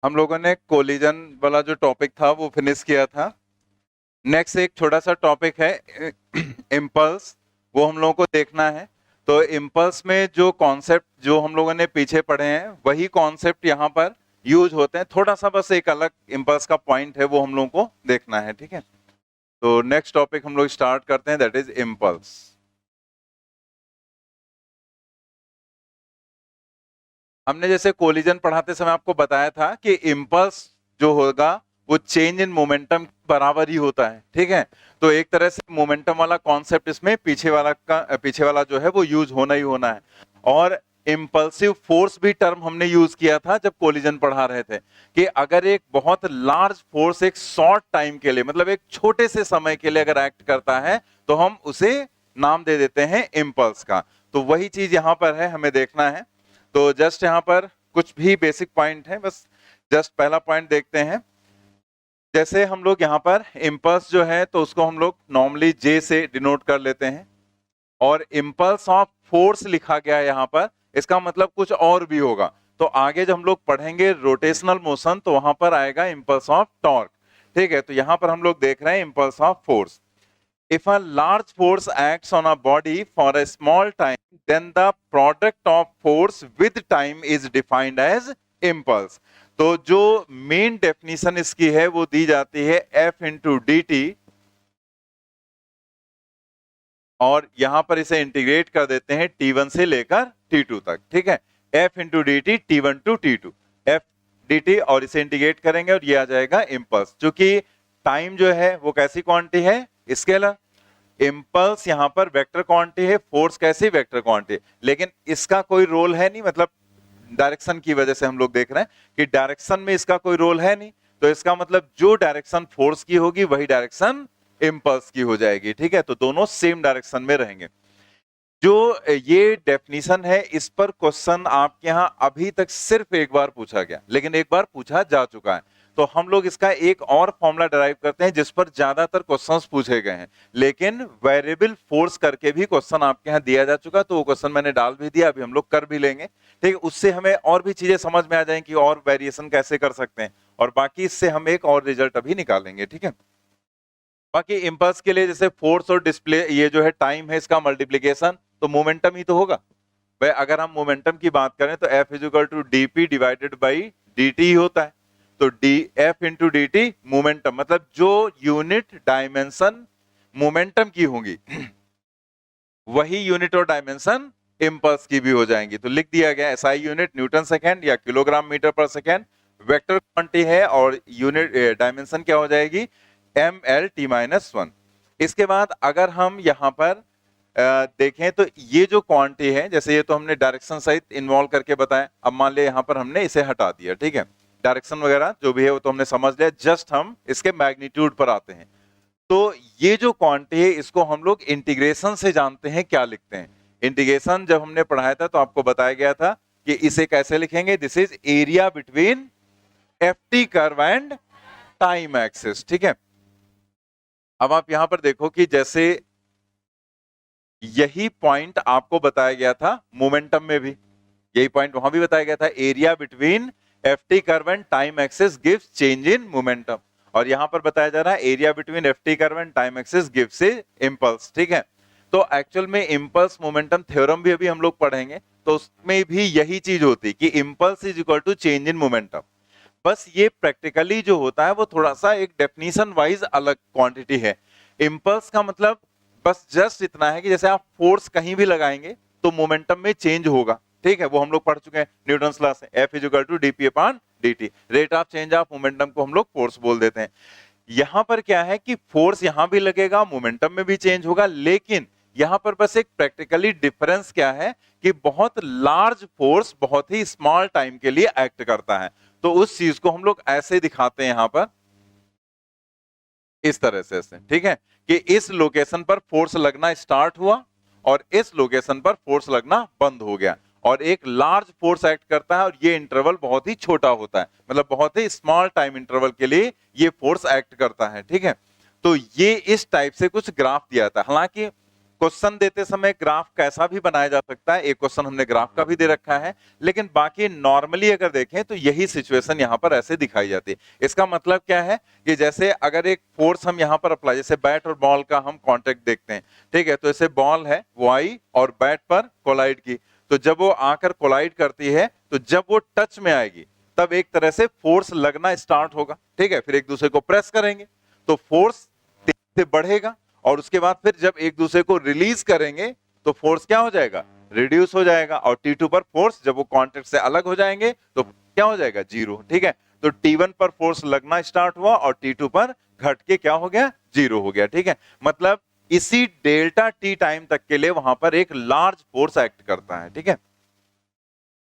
हम लोगों ने कोलिजन वाला जो टॉपिक था वो फिनिश किया था। नेक्स्ट एक छोटा सा टॉपिक है इम्पल्स, वो हम लोगों को देखना है। तो इम्पल्स में जो कॉन्सेप्ट जो हम लोगों ने पीछे पढ़े हैं वही कॉन्सेप्ट यहाँ पर यूज होते हैं। थोड़ा सा बस एक अलग इम्पल्स का पॉइंट है वो हम लोगों को देखना है, ठीक है। तो नेक्स्ट टॉपिक हम लोग स्टार्ट करते हैं, दैट इज इम्पल्स। हमने जैसे कोलिजन पढ़ाते समय आपको बताया था कि इम्पल्स जो होगा वो चेंज इन मोमेंटम बराबर ही होता है, ठीक है। तो एक तरह से मोमेंटम वाला कॉन्सेप्ट इसमें पीछे वाला जो है वो यूज होना ही होना है। और इम्पल्सिव फोर्स भी टर्म हमने यूज किया था जब कोलिजन पढ़ा रहे थे कि अगर एक बहुत लार्ज फोर्स एक शॉर्ट टाइम के लिए, मतलब एक छोटे से समय के लिए अगर एक्ट करता है तो हम उसे नाम दे देते हैं इम्पल्स का। तो वही चीज यहां पर है, हमें देखना है। तो जस्ट यहाँ पर कुछ भी बेसिक पॉइंट है, बस जस्ट पहला पॉइंट देखते हैं। जैसे हम लोग यहाँ पर इम्पल्स जो है तो उसको हम लोग नॉर्मली जे से डिनोट कर लेते हैं, और इम्पल्स ऑफ फोर्स लिखा गया है यहाँ पर, इसका मतलब कुछ और भी होगा। तो आगे जब हम लोग पढ़ेंगे रोटेशनल मोशन तो वहां पर आएगा इम्पल्स ऑफ टॉर्क, ठीक है। तो यहाँ पर हम लोग देख रहे हैं impulse of force. If a large force acts on a body for a small time, then the product of force with time is defined as impulse. तो जो मेन डेफिनेशन इसकी है वो दी जाती है F इंटू डी टी, और यहां पर इसे इंटीग्रेट कर देते हैं T1 से लेकर T2 तक, ठीक है। F into D T T1 to T2, F D T, और इसे इंटीग्रेट करेंगे और ये आ जाएगा इम्पल्स। चूंकि टाइम जो है वो कैसी क्वांटिटी है, स्केलर। इम्पल्स यहां पर वेक्टर क्वांटिटी है, फोर्स कैसी वेक्टर क्वांटिटी, लेकिन इसका कोई रोल है नहीं, मतलब डायरेक्शन की वजह से हम लोग देख रहे हैं कि डायरेक्शन में इसका कोई रोल है नहीं। तो इसका मतलब जो डायरेक्शन फोर्स की होगी वही डायरेक्शन इम्पल्स की हो जाएगी, ठीक है। तो दोनों सेम डायरेक्शन में रहेंगे। जो ये डेफिनेशन है इस पर क्वेश्चन आपके यहां अभी तक सिर्फ एक बार पूछा गया, लेकिन एक बार पूछा जा चुका है। तो हम लोग इसका एक और फॉर्मूला डिराइव करते हैं जिस पर ज्यादातर क्वेश्चंस पूछे गए हैं, लेकिन वेरिएबल फोर्स करके भी क्वेश्चन आपके यहां दिया जा चुका, तो वो क्वेश्चन मैंने डाल भी दिया, अभी हम लोग कर भी लेंगे, ठीक है। उससे हमें और भी चीजें समझ में आ जाएंगी और वेरिएशन कैसे कर सकते हैं, और बाकी इससे हम एक और रिजल्ट अभी निकालेंगे, ठीक है। बाकी इम्पल्स के लिए जैसे फोर्स और डिस्प्ले, ये जो है टाइम है इसका मल्टीप्लीकेशन, तो मोमेंटम ही तो होगा भाई। अगर हम मोमेंटम की बात करें तो F is equal to D P divided by D T ही होता है। तो D F into D T momentum, मतलब जो यूनिट डायमेंशन मोमेंटम की होंगी वही यूनिट और डायमेंशन इम्पल्स की भी हो जाएंगी। तो लिख दिया गया एसआई यूनिट न्यूटन सेकेंड या kilogram metre per second, vector quantity है, और यूनिट डायमेंशन क्या हो जाएगी, M L T minus one. इसके बाद अगर हम यहाँ पर देखें तो ये जो क्वांटिटी है, जैसे ये तो हमने डायरेक्शन सहित इन्वॉल्व करके बताया, अब मान लिया यहाँ पर हमने इसे हटा दिया, ठीक है। डायरेक्शन वगैरह जो भी है वो तो हमने समझ लिया, जस्ट हम इसके मैग्नीट्यूड पर आते हैं। तो ये जो क्वांटिटी है इसको हम लोग इंटीग्रेशन से जानते हैं, क्या लिखते हैं। इंटीग्रेशन जब हमने पढ़ाया था तो आपको बताया गया था कि इसे कैसे लिखेंगे, this is area between F T curve and time axis, ठीक है। अब आप यहां पर देखो कि जैसे यही पॉइंट आपको बताया गया था मोमेंटम में भी, यही पॉइंट वहां भी बताया गया था, area between F T curve and time axis gives change in momentum, और यहां पर बताया जा रहा है area between F T curve and time axis gives impulse, ठीक है। तो एक्चुअल में इंपल्स मोमेंटम थ्योरम भी अभी हम लोग पढ़ेंगे, तो उसमें भी यही चीज होती कि impulse is equal to change in momentum. बस ये प्रैक्टिकली जो होता है वो थोड़ा सा एक डेफिनेशन वाइज अलग क्वांटिटी है। इंपल्स का मतलब बस जस्ट इतना है कि जैसे आप फोर्स कहीं भी लगाएंगे तो मोमेंटम में चेंज होगा, ठीक है। वो हम लोग पढ़ चुके हैं न्यूटन लॉ से, F equal to DP upon dt, rate of change of momentum को हम लोग फोर्स बोल देते हैं। यहां पर क्या है कि फोर्स यहां भी लगेगा, मोमेंटम में भी चेंज होगा, लेकिन यहां पर बस एक प्रैक्टिकली डिफरेंस क्या है कि बहुत लार्ज फोर्स बहुत ही स्मॉल टाइम के लिए एक्ट करता है। तो उस चीज को हम लोग ऐसे दिखाते हैं यहां पर, इस तरह से, ठीक है, कि इस लोकेशन पर फोर्स लगना स्टार्ट हुआ और इस लोकेशन पर फोर्स लगना बंद हो गया, और एक लार्ज फोर्स एक्ट करता है, और ये इंटरवल बहुत ही छोटा होता है, मतलब बहुत ही स्मॉल टाइम इंटरवल के लिए ये फोर्स एक्ट करता है, ठीक है। तो ये इस टाइप से कुछ ग्राफ दिया था। हालांकि क्वेश्चन देते समय ग्राफ कैसा भी बनाया जा सकता है, एक क्वेश्चन हमने ग्राफ का भी दे रखा है, लेकिन बाकी नॉर्मली अगर देखें तो यही सिचुएशन यहाँ पर ऐसे दिखाई जाती है। इसका मतलब क्या है कि जैसे अगर एक फोर्स हम यहाँ पर अप्लाई, जैसे बैट और बॉल का हम कॉन्टेक्ट देखते हैं, ठीक है, तो जैसे बॉल है वो आई और बैट पर कोलाइड की, तो जब वो आकर कोलाइड करती है तो जब वो टच में आएगी तब एक तरह से फोर्स लगना स्टार्ट होगा, ठीक है, फिर एक दूसरे को प्रेस करेंगे तो फोर्स तेजी से बढ़ेगा, और उसके बाद फिर जब एक दूसरे को रिलीज करेंगे तो फोर्स क्या हो जाएगा, रिड्यूस हो जाएगा, और T2 पर फोर्स जब वो कांटेक्ट से अलग हो जाएंगे तो क्या हो जाएगा, जीरो, ठीक है। तो T1 पर फोर्स लगना स्टार्ट हुआ और T2 पर घट के क्या हो गया, जीरो हो गया, ठीक है। मतलब इसी डेल्टा टी टाइम तक के लिए वहां पर एक लार्ज फोर्स एक्ट करता है, ठीक है।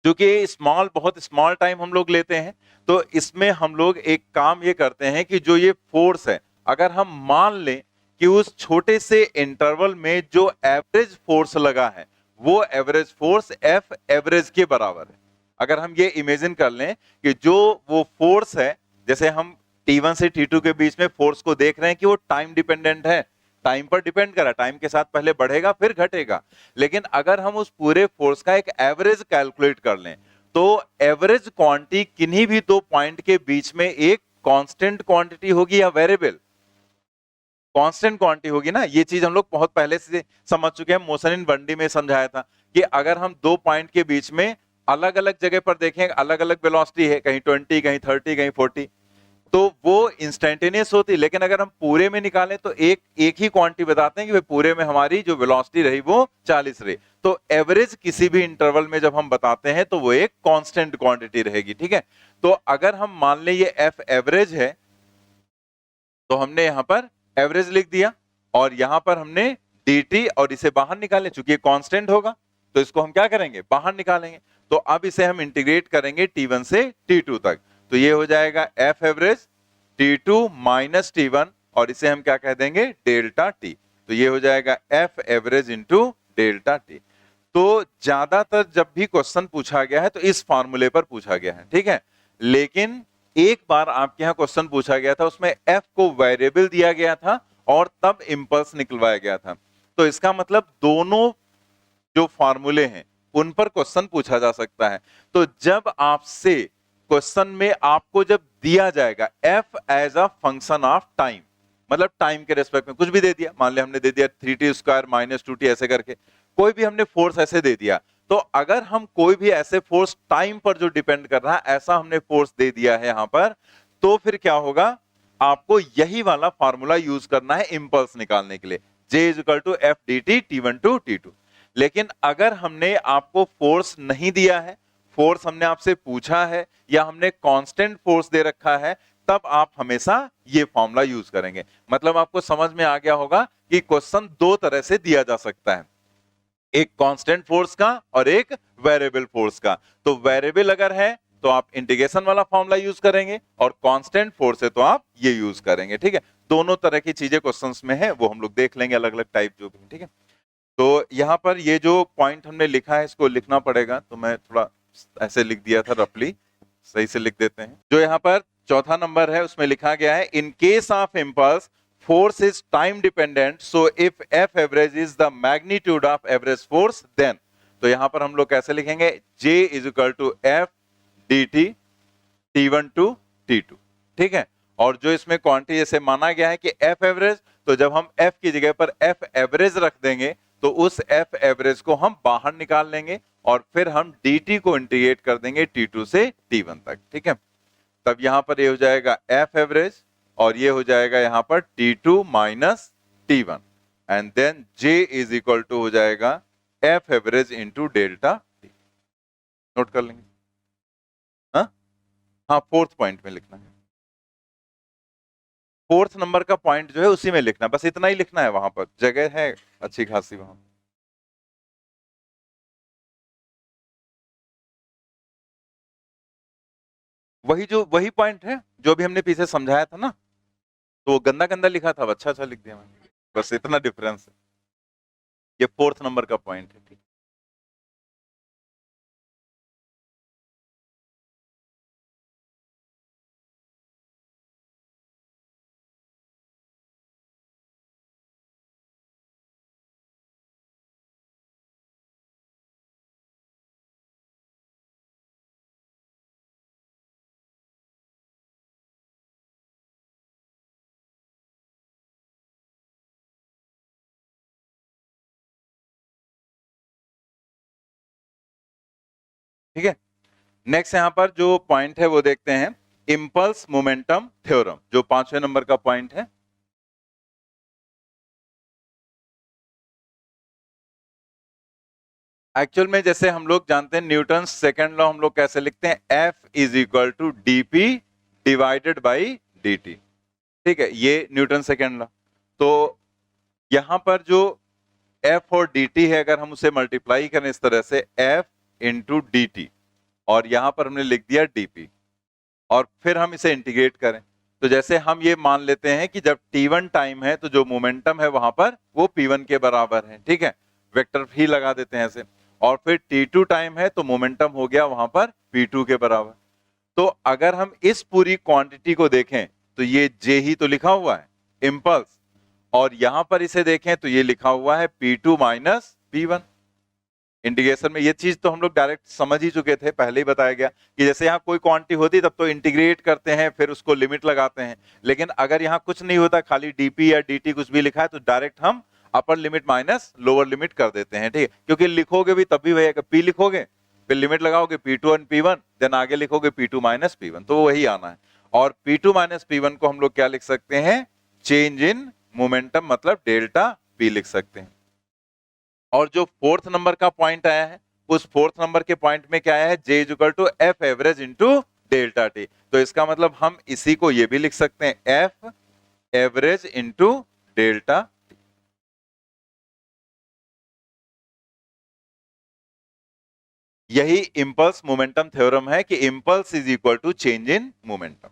क्योंकि स्मॉल, बहुत स्मॉल टाइम हम लोग लेते हैं, तो इसमें हम लोग एक काम ये करते हैं कि जो ये फोर्स है, अगर हम मान लें कि उस छोटे से इंटरवल में जो एवरेज फोर्स लगा है वो एवरेज फोर्स एफ एवरेज के बराबर है। अगर हम ये इमेजिन कर लें कि जो वो फोर्स है, जैसे हम T1 से T2 के बीच में फोर्स को देख रहे हैं कि वो टाइम डिपेंडेंट है, टाइम पर डिपेंड कर रहा है, टाइम के साथ पहले बढ़ेगा फिर घटेगा, लेकिन अगर हम उस पूरे फोर्स का एक एवरेज कैलकुलेट कर लें तो एवरेज क्वांटिटी किन्हीं भी दो पॉइंट के बीच में एक कांस्टेंट क्वांटिटी होगी या वेरिएबल, कांस्टेंट क्वांटिटी होगी ना। ये चीज हम लोग बहुत पहले से समझ चुके हैं, मोशन इन 1D में समझाया था कि अगर हम दो पॉइंट के बीच में अलग अलग जगह पर देखें, अलग अलग वेलोसिटी है, कहीं 20 कहीं 30 कहीं 40, तो वो इंस्टेंटेनियस होती है, लेकिन अगर हम पूरे में निकालें तो एक ही क्वांटिटी बताते हैं कि पूरे में हमारी जो वेलोसिटी रही वो 40 रही। तो एवरेज किसी भी इंटरवल में जब हम बताते हैं तो वो एक कांस्टेंट क्वांटिटी रहेगी, ठीक है। तो अगर हम मान लें ये एफ एवरेज है तो हमने यहां पर एवरेज लिख दिया, और यहां पर हमने dt और इसे बाहर निकालें, चूंकि ये कांस्टेंट होगा तो इसको हम क्या करेंगे, बाहर निकालेंगे। तो अब इसे हम इंटीग्रेट करेंगे T1 से T2 तक, तो ये हो जाएगा F average T2 minus T1, और इसे हम क्या कह देंगे, डेल्टा टी। तो ये हो जाएगा F average into delta T. तो ज्यादातर जब भी क्वेश्चन पूछा गया है तो इस फॉर्मूले पर पूछा गया है, ठीक है। लेकिन एक बार आपके यहां क्वेश्चन पूछा गया था, उसमें एफ को वेरिएबल दिया गया था और तब इंपल्स निकलवाया गया था। तो इसका मतलब दोनों जो फॉर्मूले हैं उन पर क्वेश्चन पूछा जा सकता है। तो जब आपसे क्वेश्चन में आपको जब दिया जाएगा F as a function of time, मतलब टाइम के रेस्पेक्ट में कुछ भी दे दिया, मान लिया हमने दे दिया 3t स्क्वायर माइनस 2t ऐसे करके, कोई भी हमने फोर्स ऐसे दे दिया, तो अगर हम कोई भी ऐसे फोर्स टाइम पर जो डिपेंड कर रहा है ऐसा हमने फोर्स दे दिया है यहां पर, तो फिर क्या होगा, आपको यही वाला फॉर्मूला यूज करना है इंपल्स निकालने के लिए, J is equal to F D T T1 to T2। लेकिन अगर हमने आपको फोर्स नहीं दिया है, फोर्स हमने आपसे पूछा है या हमने कांस्टेंट फोर्स दे रखा है, तब आप हमेशा ये फॉर्मूला यूज करेंगे। मतलब आपको समझ में आ गया होगा कि क्वेश्चन दो तरह से दिया जा सकता है, एक कांस्टेंट फोर्स का और एक वेरिएबल फोर्स का। तो वेरिएबल अगर है तो आप इंटीग्रेशन वाला फॉर्मूला यूज करेंगे, और कांस्टेंट फोर्स है तो आप ये यूज करेंगे, ठीक है। दोनों तरह की चीजें क्वेश्चंस में है, वो हम लोग देख लेंगे अलग अलग टाइप जो भी, ठीक है। तो यहां पर ये जो पॉइंट हमने लिखा है इसको लिखना पड़ेगा, तो मैं थोड़ा ऐसे लिख दिया था रफली, सही से लिख देते हैं। जो यहाँ पर चौथा नंबर है उसमें लिखा गया है, in case of impulse force is time dependent, so if f average is the magnitude of average force then, तो यहां पर हम लोग कैसे लिखेंगे, J is equal to f dt T1 to T2, ठीक है। और जो इसमें क्वांटिटी जैसे माना गया है कि f एवरेज, तो जब हम f की जगह पर f एवरेज रख देंगे तो उस f एवरेज को हम बाहर निकाल लेंगे और फिर हम dt को इंटीग्रेट कर देंगे T2 से T1 तक, ठीक है। तब यहां पर ये हो जाएगा f एवरेज और ये हो जाएगा यहां पर T2 minus T1, and then J is equal to हो जाएगा f average into delta T. Note कर लेंगे, हाँ हाँ, फोर्थ पॉइंट में लिखना है, फोर्थ नंबर का पॉइंट जो है उसी में लिखना, बस इतना ही लिखना है, वहां पर जगह है अच्छी खासी वहां। वही पॉइंट है जो भी हमने पीछे समझाया था ना, तो वो गंदा गंदा लिखा था, अच्छा अच्छा लिख दिया मैंने, बस इतना डिफरेंस है। ये फोर्थ नंबर का पॉइंट है, ठीक। ठीक है। नेक्स्ट यहाँ पर जो पॉइंट है वो देखते हैं, इम्पल्स मोमेंटम थ्योरम, जो 5वें नंबर का पॉइंट है। एक्चुअल में जैसे हम लोग जानते हैं न्यूटन सेकंड लॉ हम लोग कैसे लिखते हैं, F is equal to dP divided by dt। ठीक है, ये न्यूटन सेकंड लॉ। तो यहां पर जो F और dt है, अगर हम उसे मल्टीप्लाई करें इस तरह से, F इंटू dt, और यहां पर हमने लिख दिया dP, और फिर हम इसे इंटीग्रेट करें, तो जैसे हम ये मान लेते हैं कि जब t1 टाइम है तो जो मोमेंटम है वहां पर वो p1 के बराबर है। ठीक है, वेक्टर भी लगा देते हैं ऐसे, और फिर t2 टाइम है तो मोमेंटम हो गया वहां पर p2 के बराबर। तो अगर हम इस पूरी क्वांटिटी को देखें तो ये J ही तो लिखा हुआ है इंपल्स, और यहां पर इसे देखें तो ये लिखा हुआ है P2 माइनस P1। इंटीग्रेशन में ये चीज तो हम लोग डायरेक्ट समझ ही चुके थे, पहले ही बताया गया कि जैसे यहाँ कोई क्वांटिटी होती तब तो इंटीग्रेट करते हैं फिर उसको लिमिट लगाते हैं, लेकिन अगर यहाँ कुछ नहीं होता, खाली dp या dt कुछ भी लिखा है, तो डायरेक्ट हम upper limit minus lower limit कर देते हैं। ठीक है, क्योंकि लिखोगे भी तब भी वही, p लिखोगे फिर लिमिट लगाओगे P2 और P1, देन आगे लिखोगे P2 माइनस P1, तो वही आना है। और P2 माइनस P1 को हम लोग क्या लिख सकते हैं, चेंज इन मोमेंटम, मतलब डेल्टा P लिख सकते हैं। और जो फोर्थ नंबर का पॉइंट आया है, उस फोर्थ नंबर के पॉइंट में क्या आया है, J equal to F average into delta T. तो इसका मतलब हम इसी को ये भी लिख सकते हैं, F average into delta T. यही इंपल्स मोमेंटम थ्योरम है कि impulse is equal to change in momentum.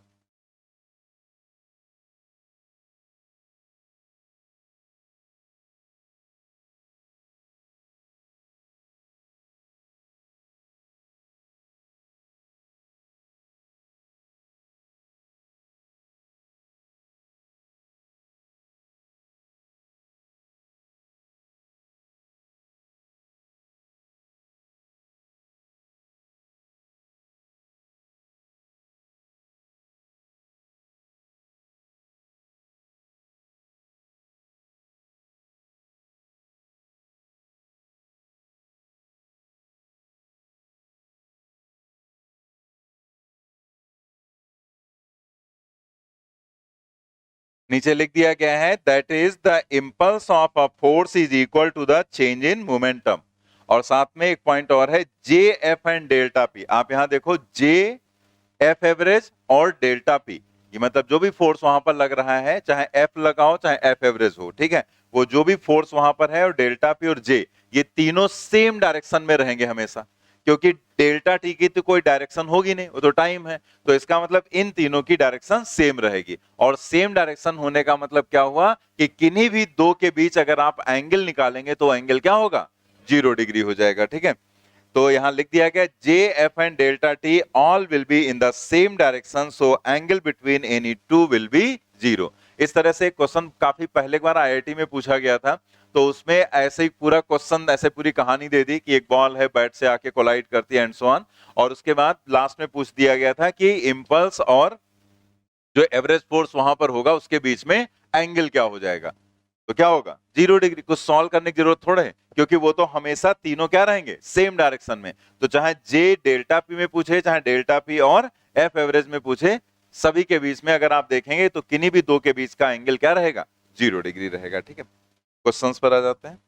नीचे लिख दिया गया है, that is the impulse of a force is equal to the change in momentum. और साथ में एक पॉइंट और है, J F and delta P. आप यहां देखो, जे एफ एवरेज और डेल्टा पी, ये मतलब जो भी फोर्स वहां पर लग रहा है, चाहे एफ लगाओ चाहे एफ एवरेज हो, ठीक है, वो जो भी फोर्स वहां पर है, और डेल्टा पी और जे, ये तीनों सेम डायरेक्शन में रहेंगे हमेशा, क्योंकि डेल्टा टी की तो कोई डायरेक्शन होगी नहीं, वो तो टाइम है। तो इसका मतलब इन तीनों की डायरेक्शन सेम रहेगी, और सेम डायरेक्शन होने का मतलब क्या हुआ कि किन्हीं भी दो के बीच अगर आप एंगल निकालेंगे तो एंगल क्या होगा, 0 डिग्री हो जाएगा। ठीक है, तो यहां लिख दिया गया, जे F and delta T all will be in the same direction, so angle between any two will be 0। इस तरह से क्वेश्चन काफी पहले बार आईआईटी में पूछा गया था, तो उसमें ऐसे ही पूरा क्वेश्चन, ऐसे पूरी कहानी दे दी कि एक बॉल है, बैट से आके कोलाइड करती है एंड सो ऑन, और उसके बाद लास्ट में पूछ दिया गया था कि इंपल्स और जो एवरेज फोर्स वहां पर होगा उसके बीच में एंगल क्या हो जाएगा, तो क्या होगा, 0 डिग्री। कुछ सॉल्व करने की जरूरत थोड़े है, क्योंकि वो तो हमेशा तीनों क्या रहेंगे, सेम डायरेक्शन में। तो चाहे जे डेल्टा पी में पूछे, चाहे डेल्टा पी और एफ एवरेज में पूछे, सभी के बीच में अगर आप देखेंगे तो किन्हीं भी दो के बीच का एंगल क्या रहेगा, 0 डिग्री रहेगा। ठीक है, क्वेश्चंस पर आ जाते हैं।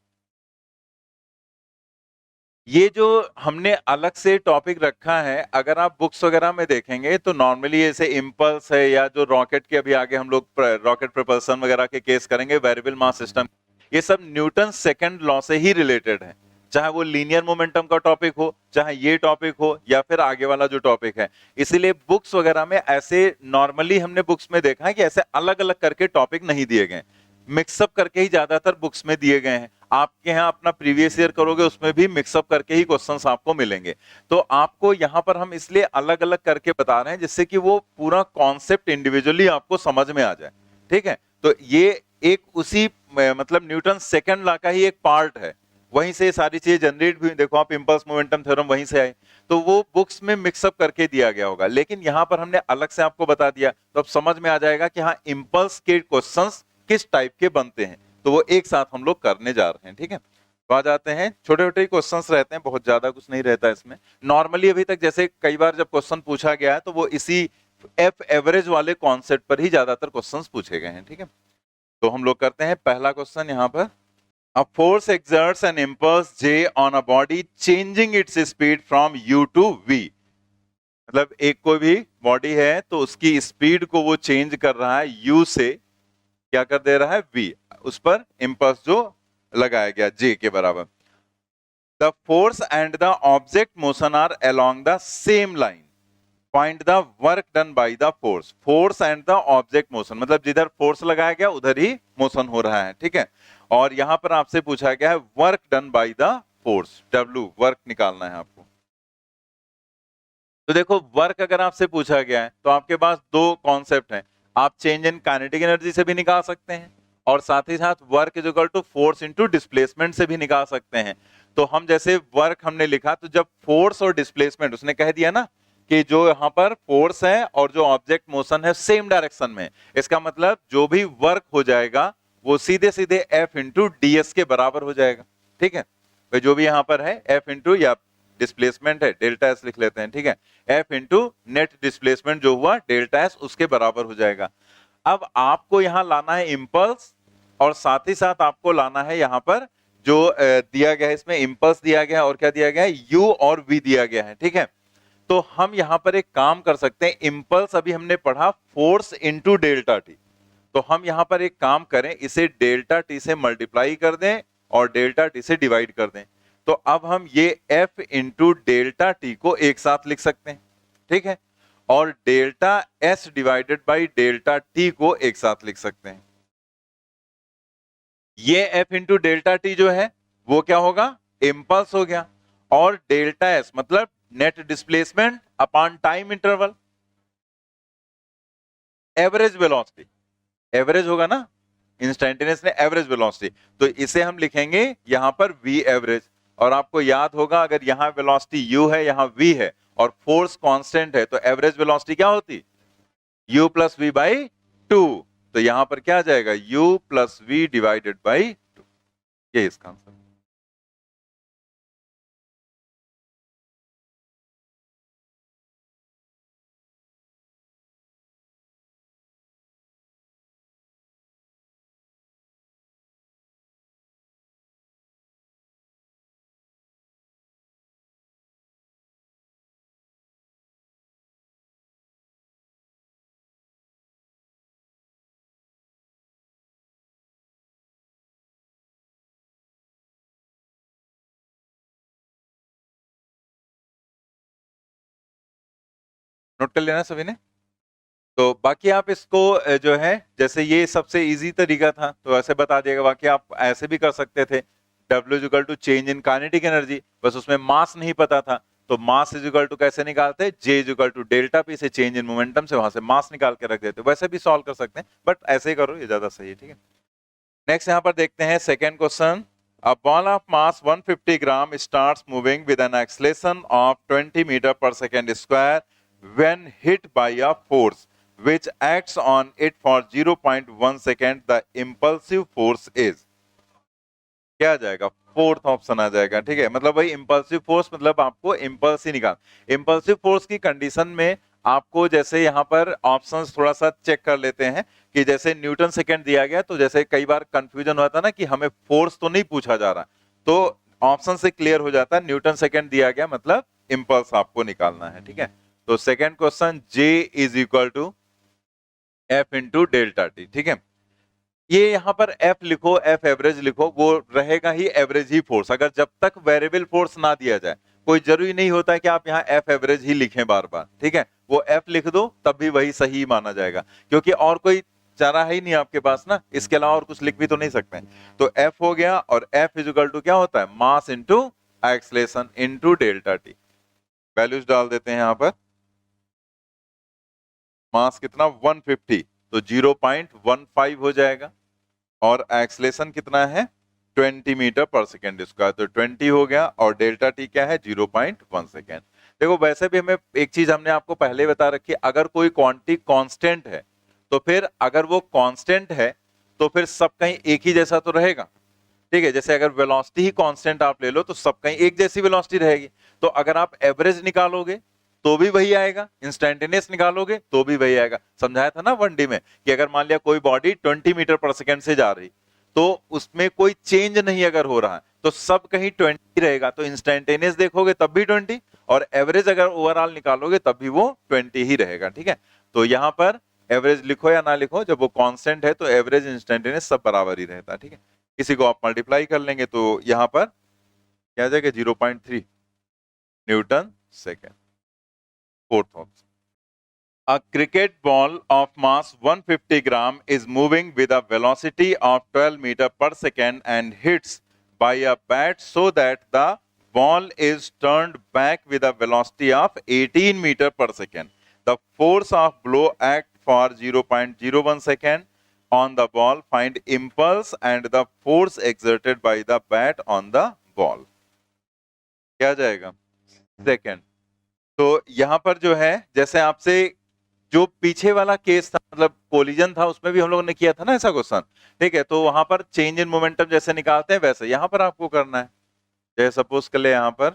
ये जो हमने अलग से टॉपिक रखा है, अगर आप बुक्स वगैरह में देखेंगे तो नॉर्मली ऐसे इंपल्स है, या जो रॉकेट के अभी आगे हम लोग रॉकेट प्रोपल्सन वगैरह के केस करेंगे, वेरिएबल मास सिस्टम, ये सब न्यूटन सेकंड लॉ से ही रिलेटेड है। चाहे वो लीनियर मोमेंटम का टॉपिक हो, चाहे ये टॉपिक हो, या फिर आगे वाला जो टॉपिक है। इसीलिए बुक्स वगैरह में ऐसे नॉर्मली हमने बुक्स में देखा है कि ऐसे अलग अलग करके टॉपिक नहीं दिए गए, मिक्सअप करके ही ज्यादातर बुक्स में दिए गए हैं। आपके यहाँ अपना प्रीवियस ईयर करोगे उसमें भी मिक्सअप करके ही क्वेश्चंस आपको मिलेंगे। तो आपको यहाँ पर हम इसलिए अलग अलग करके बता रहे हैं जिससे कि वो पूरा कॉन्सेप्ट इंडिविजुअली आपको समझ में आ जाए। ठीक है, तो ये एक उसी मतलब न्यूटन सेकंड लॉ का ही एक पार्ट है, वहीं से सारी चीजें जनरेट भी। देखो आप, इंपल्स मोमेंटम थ्योरम वहीं से आए, तो वो बुक्स में मिक्सअप करके दिया गया होगा, लेकिन यहाँ पर हमने अलग से आपको बता दिया, तो अब समझ में आ जाएगा कि हाँ, इंपल्स के क्वेश्चंस किस टाइप के बनते हैं। तो वो एक साथ हम लोग करने जा रहे हैं। ठीक है, तो आ जाते हैं, छोटे छोटे क्वेश्चंस रहते हैं, बहुत ज्यादा कुछ नहीं रहता इसमें। नॉर्मली अभी तक जैसे कई बार जब क्वेश्चन पूछा गया है तो वो इसी एफ एवरेज वाले कॉन्सेप्ट पर ही ज्यादातर क्वेश्चंस पूछे गए हैं, ठीक है। तो हम लोग करते हैं पहला क्वेश्चन यहाँ पर। A force exerts an impulse J on a body changing its speed from U to V। मतलब एक कोई भी बॉडी है तो उसकी स्पीड को वो चेंज कर रहा है U से क्या कर दे रहा है V, उस पर इंपल्स जो लगाया गया J के बराबर। The force and the object motion are along the same line। Find the work done by the force। Force and the object motion मतलब जिधर फोर्स लगाया गया उधर ही मोशन हो रहा है, ठीक है। और यहां पर आपसे पूछा गया है work done by the force, W work निकालना है आपको। तो देखो वर्क अगर आपसे पूछा गया है तो आपके पास दो कॉन्सेप्ट हैं, आप चेंज इन काइनेटिक एनर्जी से भी निकाल सकते हैं और साथ ही साथ work is equal to force into displacement से भी निकाल सकते हैं। तो हम जैसे वर्क हमने लिखा तो जब फोर्स और डिस्प्लेसमेंट उसने कह दिया ना कि जो यहाँ पर फोर्स है और जो ऑब्जेक्ट मोशन है सेम डायरेक्शन में, इसका मतलब जो भी वर्क हो जाएगा वो सीधे सीधे F इंटू ds के बराबर हो जाएगा, ठीक है। तो जो भी यहाँ पर है F इंटू या डिस्प्लेसमेंट है डेल्टा S लिख लेते हैं, ठीक है। F इंटू नेट डिस्प्लेसमेंट जो हुआ डेल्टा S उसके बराबर हो जाएगा। अब आपको यहाँ लाना है इंपल्स और साथ ही साथ आपको लाना है यहाँ पर जो दिया गया है, इसमें इंपल्स दिया गया है और क्या दिया गया है U और V दिया गया है, ठीक है। तो हम यहां पर एक काम कर सकते हैं, इंपल्स अभी हमने पढ़ा फोर्स इंटू डेल्टा टी, तो हम यहां पर एक काम करें, इसे डेल्टा टी से मल्टीप्लाई कर दें और डेल्टा टी से डिवाइड कर दें। तो अब हम ये F इंटू डेल्टा टी को एक साथ लिख सकते हैं, ठीक है, और delta S divided by delta T को एक साथ लिख सकते हैं। ये F इंटू डेल्टा टी जो है वो क्या होगा, इंपल्स हो गया, और डेल्टा S मतलब net displacement upon time interval, average velocity, average होगा ना इंस्टेंटेनियस ने एवरेज वेलोसिटी, तो इसे हम लिखेंगे यहां पर V एवरेज। और आपको याद होगा अगर यहां वेलोसिटी U है यहां V है और फोर्स कांस्टेंट है तो एवरेज वेलोसिटी क्या होती, U प्लस V बाई 2। तो यहां पर क्या आ जाएगा U plus V divided by 2, ये इसका आंसर। नोट कर लेना सभी ने। तो बाकी आप इसको जो है जैसे ये सबसे इजी तरीका था तो ऐसे बता दिएगा, बाकी आप ऐसे भी कर सकते थे, W equal to change in kinetic energy, बस उसमें मास नहीं पता था तो मास इज इक्वल टू कैसे निकालते, J is equal to delta P से चेंज इन मोमेंटम से वहां से मास निकाल के रख देते, वैसे भी सॉल्व कर सकते हैं बट ऐसे ही करो ये ज्यादा सही है, ठीक है। नेक्स्ट यहाँ पर देखते हैं second question. A ball of mass 150 gram starts moving with an acceleration of 20 meter per second square when hit by a force which acts on it for 0.1 second. The impulsive force is, क्या आ जाएगा, fourth option आ जाएगा, ठीक है। मतलब वही impulsive force, मतलब आपको इंपल्स ही निकाल। इंपल्सिव फोर्स की कंडीशन में आपको जैसे यहाँ पर ऑप्शंस थोड़ा सा चेक कर लेते हैं कि जैसे न्यूटन सेकंड दिया गया तो जैसे कई बार कंफ्यूजन होता है ना कि हमें फोर्स तो नहीं पूछा जा रहा, तो ऑप्शन से क्लियर हो जाता है न्यूटन सेकंड दिया गया मतलब इंपल्स आपको निकालना है, ठीक है। तो second question J is equal to F into delta T, ठीक है। ये यहाँ पर F लिखो, F एवरेज लिखो, वो रहेगा ही एवरेज ही फोर्स, अगर जब तक वेरिएबल फोर्स ना दिया जाए। कोई जरूरी नहीं होता है कि आप यहाँ F एवरेज ही लिखें बार बार, ठीक है, वो F लिख दो तब भी वही सही माना जाएगा क्योंकि और कोई चारा है ही नहीं आपके पास ना, इसके अलावा और कुछ लिख भी तो नहीं सकते हैं। तो F हो गया और F इज इक्वल टू क्या होता है, mass into acceleration into delta T. Values डाल देते हैं यहाँ पर, मास कितना 150 तो 0.15 हो जाएगा और एक्सलेशन कितना है 20 मीटर पर सेकेंड स्क्वायर, तो 20 हो गया और डेल्टा टी क्या है 0.1 सेकेंड। देखो वैसे भी हमें एक चीज हमने आपको पहले बता रखी, अगर कोई क्वांटिटी कांस्टेंट है तो फिर अगर वो कांस्टेंट है तो फिर सब कहीं एक ही जैसा तो रहेगा, ठीक है, जैसे अगर वेलोसिटी ही कांस्टेंट आप ले लो तो सब कहीं एक जैसी वेलोसिटी रहेगी, तो अगर आप एवरेज निकालोगे तो भी वही आएगा, इंस्टेंटेनियस निकालोगे तो भी वही आएगा। समझाया था ना 1D में कि अगर मान लिया कोई बॉडी 20 मीटर पर सेकंड से जा रही तो उसमें कोई चेंज नहीं अगर हो रहा है तो सब कहीं 20 रहेगा, तो इंस्टेंटेनियस देखोगे तब भी 20 और एवरेज अगर ओवरऑल निकालोगे तब भी वो 20 ही रहेगा। ठीक है, तो यहां पर एवरेज लिखो या ना लिखो, जब वो कांस्टेंट है तो एवरेज इंस्टेंटेनियस सब बराबर ही रहता है। ठीक है, किसी को आप मल्टीप्लाई कर लेंगे तो यहां पर क्या आ जाएगा 0.3 Newton second. Fourth option, a cricket ball of mass 150 gram is moving with a velocity of 12 meter per second and hits by a bat so that the ball is turned back with a velocity of 18 meter per second. The force of blow act for 0.01 second on the ball. Find impulse and the force exerted by the bat on the ball. क्या जाएगा second. तो यहां पर जो है जैसे आपसे जो पीछे वाला केस था, मतलब कोलिजन था, उसमें भी हम लोगों ने किया था ना ऐसा क्वेश्चन। ठीक है, तो वहां पर चेंज इन मोमेंटम जैसे निकालते हैं वैसे यहां पर आपको करना है। जैसे सपोज कर ले यहां पर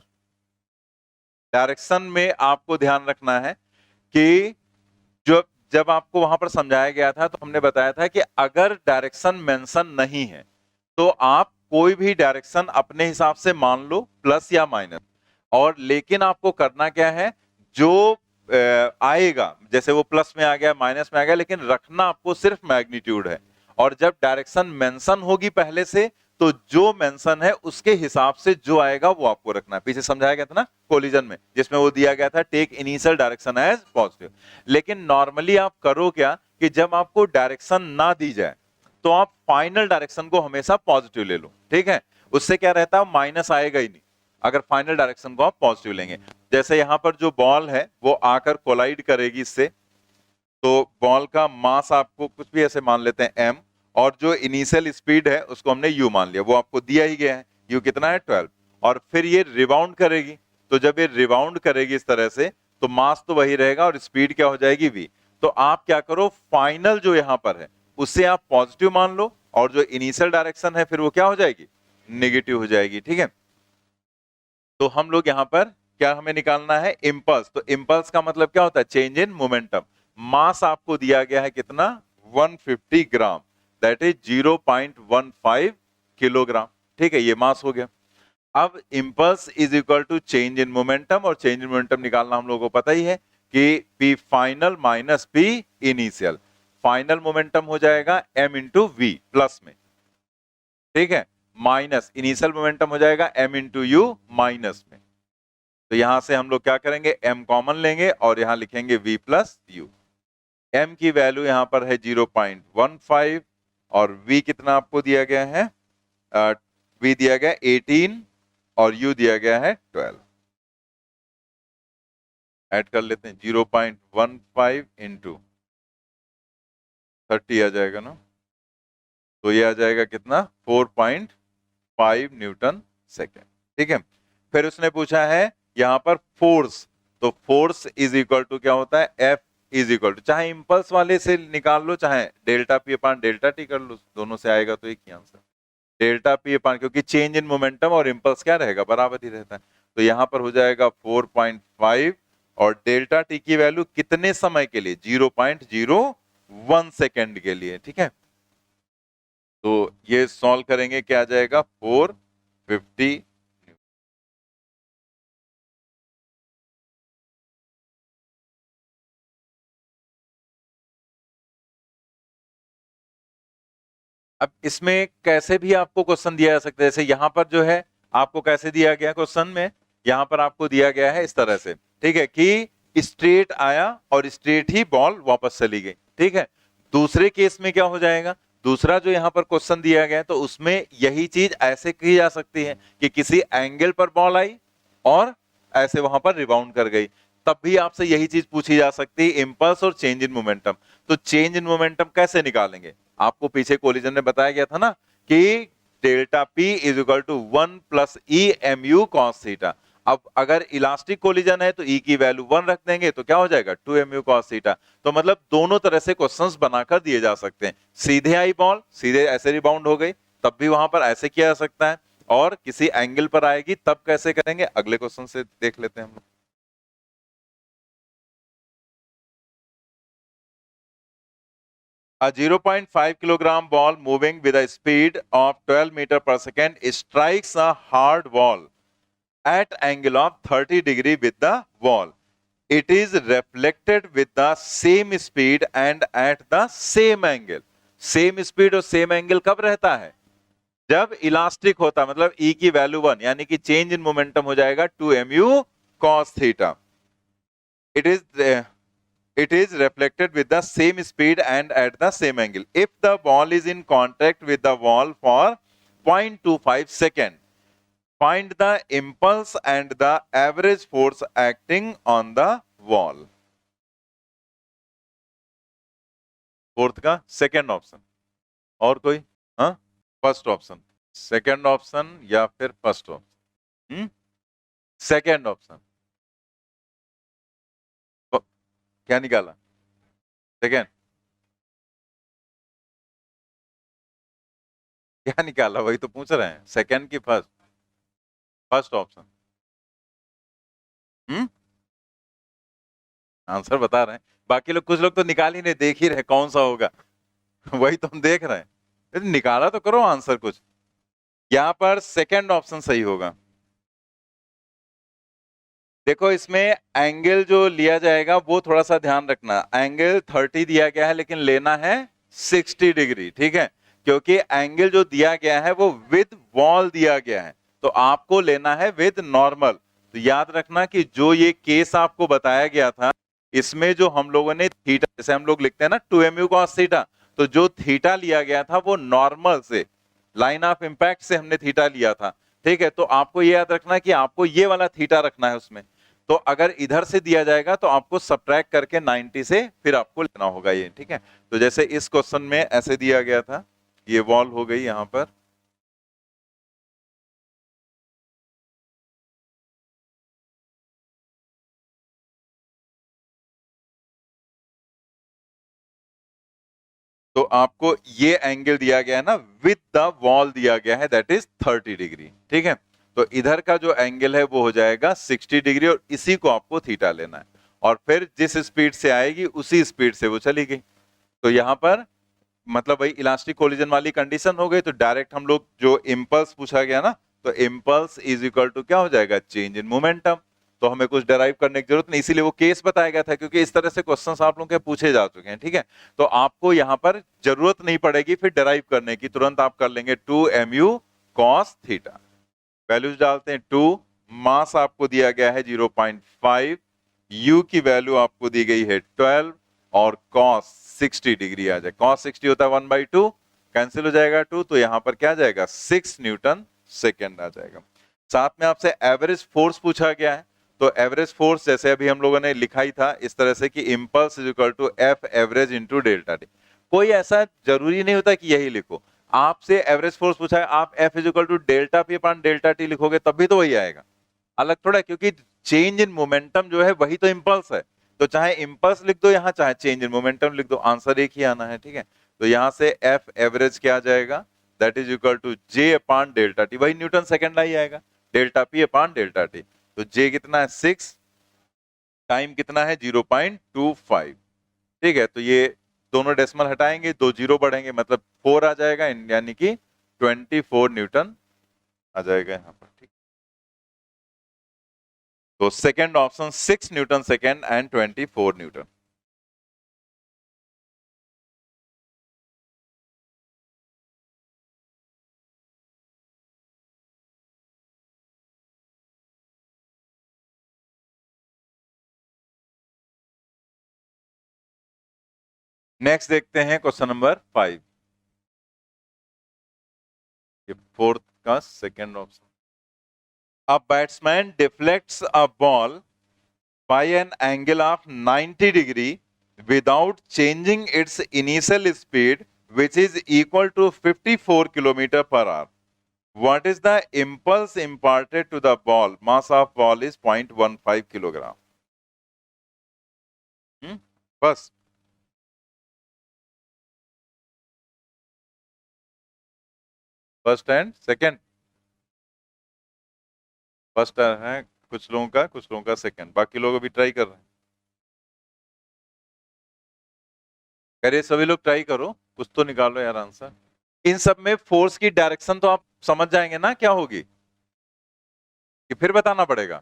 डायरेक्शन में आपको ध्यान रखना है कि जो जब आपको वहां पर समझाया गया था तो हमने बताया था कि अगर डायरेक्शन मेंशन नहीं है तो आप कोई भी डायरेक्शन अपने हिसाब से मान लो, प्लस या माइनस, और लेकिन आपको करना क्या है, जो आएगा जैसे वो प्लस में आ गया माइनस में आ गया, लेकिन रखना आपको सिर्फ मैग्नीट्यूड है। और जब डायरेक्शन मेंशन होगी पहले से तो जो मेंशन है उसके हिसाब से जो आएगा वो आपको रखना है। पीछे समझाया गया था ना कोलिजन में, जिसमें वो दिया गया था take initial direction as positive. लेकिन नॉर्मली आप करो क्या कि जब आपको डायरेक्शन ना दी जाए तो आप फाइनल डायरेक्शन को हमेशा पॉजिटिव ले लो। ठीक है, उससे क्या रहता है, माइनस आएगा ही नहीं अगर फाइनल डायरेक्शन को आप पॉजिटिव लेंगे। जैसे यहां पर जो बॉल है वो आकर कोलाइड करेगी इससे, तो बॉल का मास आपको कुछ भी ऐसे मान लेते हैं m, और जो इनिशियल स्पीड है उसको हमने u मान लिया, वो आपको दिया ही गया है, u कितना है 12, और फिर ये रिबाउंड करेगी, तो जब ये रिबाउंड करेगी इस तरह से तो मास तो वही रहेगा और स्पीड क्या हो जाएगी v। तो आप क्या करो, फाइनल जो यहां पर है उससे आप पॉजिटिव मान लो और जो इनिशियल डायरेक्शन है फिर वो क्या हो जाएगी, नेगेटिव हो जाएगी। ठीक है, तो हम लोग यहां पर क्या हमें निकालना है, इंपल्स। तो इंपल्स का मतलब क्या होता है, चेंज इन मोमेंटम। मास आपको दिया गया है कितना, 150 ग्राम, दैट इज 0.15 किलोग्राम। ठीक है, ये मास हो गया। अब impulse is equal to change in momentum, और चेंज इन मोमेंटम निकालना हम लोगों को पता ही है कि P final minus P initial. Final momentum हो जाएगा m इंटू वी प्लस में, ठीक है, माइनस इनिशियल मोमेंटम हो जाएगा m इंटू यू माइनस में। तो यहां से हम लोग क्या करेंगे, m कॉमन लेंगे और यहां लिखेंगे v प्लस यू। m की वैल्यू यहां पर है 0.15 और v कितना आपको दिया गया है, v दिया गया 18 और u दिया गया है 12। ऐड कर लेते हैं, 0.15 इंटू 30 आ जाएगा ना, तो ये आ जाएगा कितना 4.5 न्यूटन सेकेंड। ठीक है, फिर उसने पूछा है यहां पर फोर्स, तो फोर्स इज इक्वल टू क्या होता है, F इज इक्वल टू, चाहे इंपल्स वाले से निकाल लो चाहे डेल्टा P अपान डेल्टा टी कर लो, दोनों से आएगा तो एक ही आंसर, डेल्टा P अपान, क्योंकि चेंज इन मोमेंटम और इंपल्स क्या रहेगा, बराबर ही रहता है। तो यहां पर हो जाएगा 4.5 और डेल्टा टी की वैल्यू कितने समय के लिए, 0.01 सेकेंड के लिए। ठीक है, तो ये सॉल्व करेंगे क्या आ जाएगा 450। अब इसमें कैसे भी आपको क्वेश्चन दिया जा सकता है, जैसे यहां पर जो है आपको कैसे दिया गया क्वेश्चन में, यहां पर आपको दिया गया है इस तरह से, ठीक है, कि स्ट्रेट आया और स्ट्रेट ही बॉल वापस चली गई। ठीक है, दूसरे केस में क्या हो जाएगा, दूसरा जो यहां पर क्वेश्चन दिया गया है तो उसमें यही चीज ऐसे की जा सकती है कि किसी एंगल पर बॉल आई और ऐसे वहां पर रिबाउंड कर गई, तब भी आपसे यही चीज पूछी जा सकती है, इंपल्स और चेंज इन मोमेंटम। तो चेंज इन मोमेंटम कैसे निकालेंगे, आपको पीछे कोलिजन में बताया गया था ना कि delta P is equal to 1 plus E M U cos theta. अब अगर इलास्टिक कोलिजन है तो E की वैल्यू 1 रख देंगे तो क्या हो जाएगा 2 एम यू कॉस थीटा। तो मतलब दोनों तरह से क्वेश्चंस बनाकर दिए जा सकते हैं, सीधे आई बॉल सीधे ऐसे रिबाउंड हो गई, तब भी वहां पर ऐसे किया जा सकता है, और किसी एंगल पर आएगी तब कैसे करेंगे अगले क्वेश्चन से देख लेते हैं हम लोग। A 0.5 kilogram ball moving with a speed of 12 meter per second strikes a hard wall at angle of 30 degree with the wall. It is reflected with the same speed and at the same angle. Same speed और same angle कब रहता है? जब elastic होता, मतलब E की value 1, यानी कि चेंज इन मोमेंटम हो जाएगा 2mu cos theta. It is reflected with the same speed and at the same angle. If the ball is in contact with the wall for 0.25 second, find the impulse and the average force acting on the wall. Fourth का second option, और कोई? हाँ, first option, second option या फिर first option? Second option. क्या निकाला? Second? क्या निकाला? वही तो पूछ रहे हैं, सेकंड की फर्स्ट? First option. आंसर बता रहे हैं, बाकी लोग, कुछ लोग तो निकाल ही नहीं, देख ही रहे कौन सा होगा। वही तो हम देख रहे हैं, निकाला तो करो आंसर कुछ। यहां पर सेकंड ऑप्शन सही होगा। देखो इसमें एंगल जो लिया जाएगा वो थोड़ा सा ध्यान रखना, एंगल 30 दिया गया है लेकिन लेना है 60 डिग्री, ठीक है, क्योंकि एंगल जो दिया गया है वो विद वॉल दिया गया है, तो आपको लेना है विद नॉर्मल। तो याद रखना कि जो ये केस आपको बताया गया था, इसमें जो हम लोगों ने थीटा, जैसे हम लोग लिखते हैं ना 2mu cos थीटा, तो जो थीटा लिया गया था वो नॉर्मल से, लाइन ऑफ इंपैक्ट से हमने थीटा लिया था, ठीक है। तो आपको ये याद रखना कि आपको ये वाला थीटा रखना है उसमें। तो अगर इधर से दिया जाएगा तो आपको सब्ट्रैक्ट करके 90 से फिर आपको लेना होगा ये, ठीक है। तो जैसे इस क्वेश्चन में ऐसे दिया गया था, ये वॉल हो गई यहां पर, तो आपको ये एंगल दिया गया है ना, विद द वॉल दिया गया है, दैट इज 30 डिग्री, ठीक है। तो इधर का जो एंगल है वो हो जाएगा 60 डिग्री, और इसी को आपको थीटा लेना है, और फिर जिस स्पीड से आएगी उसी स्पीड से वो चली गई। तो यहां पर मतलब वही इलास्टिक कोलिजन वाली कंडीशन हो गई, तो डायरेक्ट हम लोग जो इम्पल्स पूछा गया ना, तो इम्पल्स इज इक्वल टू क्या हो जाएगा, चेंज इन मोमेंटम। तो हमें कुछ डेराइव करने की जरूरत नहीं, इसीलिए वो केस बताया गया था, क्योंकि इस तरह से क्वेश्चंस आप लोगों के पूछे जा चुके हैं, ठीक है। तो आपको यहाँ पर जरूरत नहीं पड़ेगी फिर डेराइव करने की, तुरंत आप कर लेंगे 2mu cos थीटा। वैल्यूज डालते हैं 2, मास आपको दिया गया है 0.5, u की वैल्यू आपको दी गई है 12, और cos 60 डिग्री आ जाए, cos 60 होता है 1/2, कैंसिल हो जाएगा 2, तो यहां पर क्या आ जाएगा 6 न्यूटन सेकेंड आ जाएगा। साथ में आपसे एवरेज फोर्स पूछा गया है, तो एवरेज फोर्स जैसे अभी हम लोगों ने लिखा ही था इस तरह से कि impulse is equal to F average into delta T. कोई ऐसा जरूरी नहीं होता कि यही लिखो, आपसे एवरेज फोर्स पूछा है, आप F is equal to delta P upon delta T लिखोगे तब भी तो वही आएगा, अलग थोड़ा है, क्योंकि चेंज इन मोमेंटम जो है वही तो इंपल्स है। तो चाहे इंपल्स लिख दो यहाँ, चाहे चेंज इन मोमेंटम लिख दो, आंसर एक ही आना है, ठीक है। तो यहां से एफ एवरेज क्या आ जाएगा, that is equal to J upon delta T, वही न्यूटन सेकंड ही आएगा, delta P upon delta T. तो जे कितना है 6, टाइम कितना है 0.25, ठीक है। तो ये दोनों डेसिमल हटाएंगे, 2 जीरो बढ़ेंगे, मतलब 4 आ जाएगा, यानी कि 24 न्यूटन आ जाएगा यहाँ पर, ठीक। तो second option 6 Newton second and 24 Newton. Next देखते हैं क्वेश्चन नंबर 5, ये फोर्थ का second option. A batsman deflects a ball by an angle of 90 degree without changing its initial speed, which is equal to 54 km per hour. What is the impulse imparted to the ball? Mass of ball is 0.15 kilogram. बस first and second, first है कुछ लोगों का second, बाकी लोग अभी try कर रहे हैं। अरे सभी लोग ट्राई करो, कुछ तो निकालो यार आंसर। इन सब में फोर्स की डायरेक्शन तो आप समझ जाएंगे ना क्या होगी, कि फिर बताना पड़ेगा।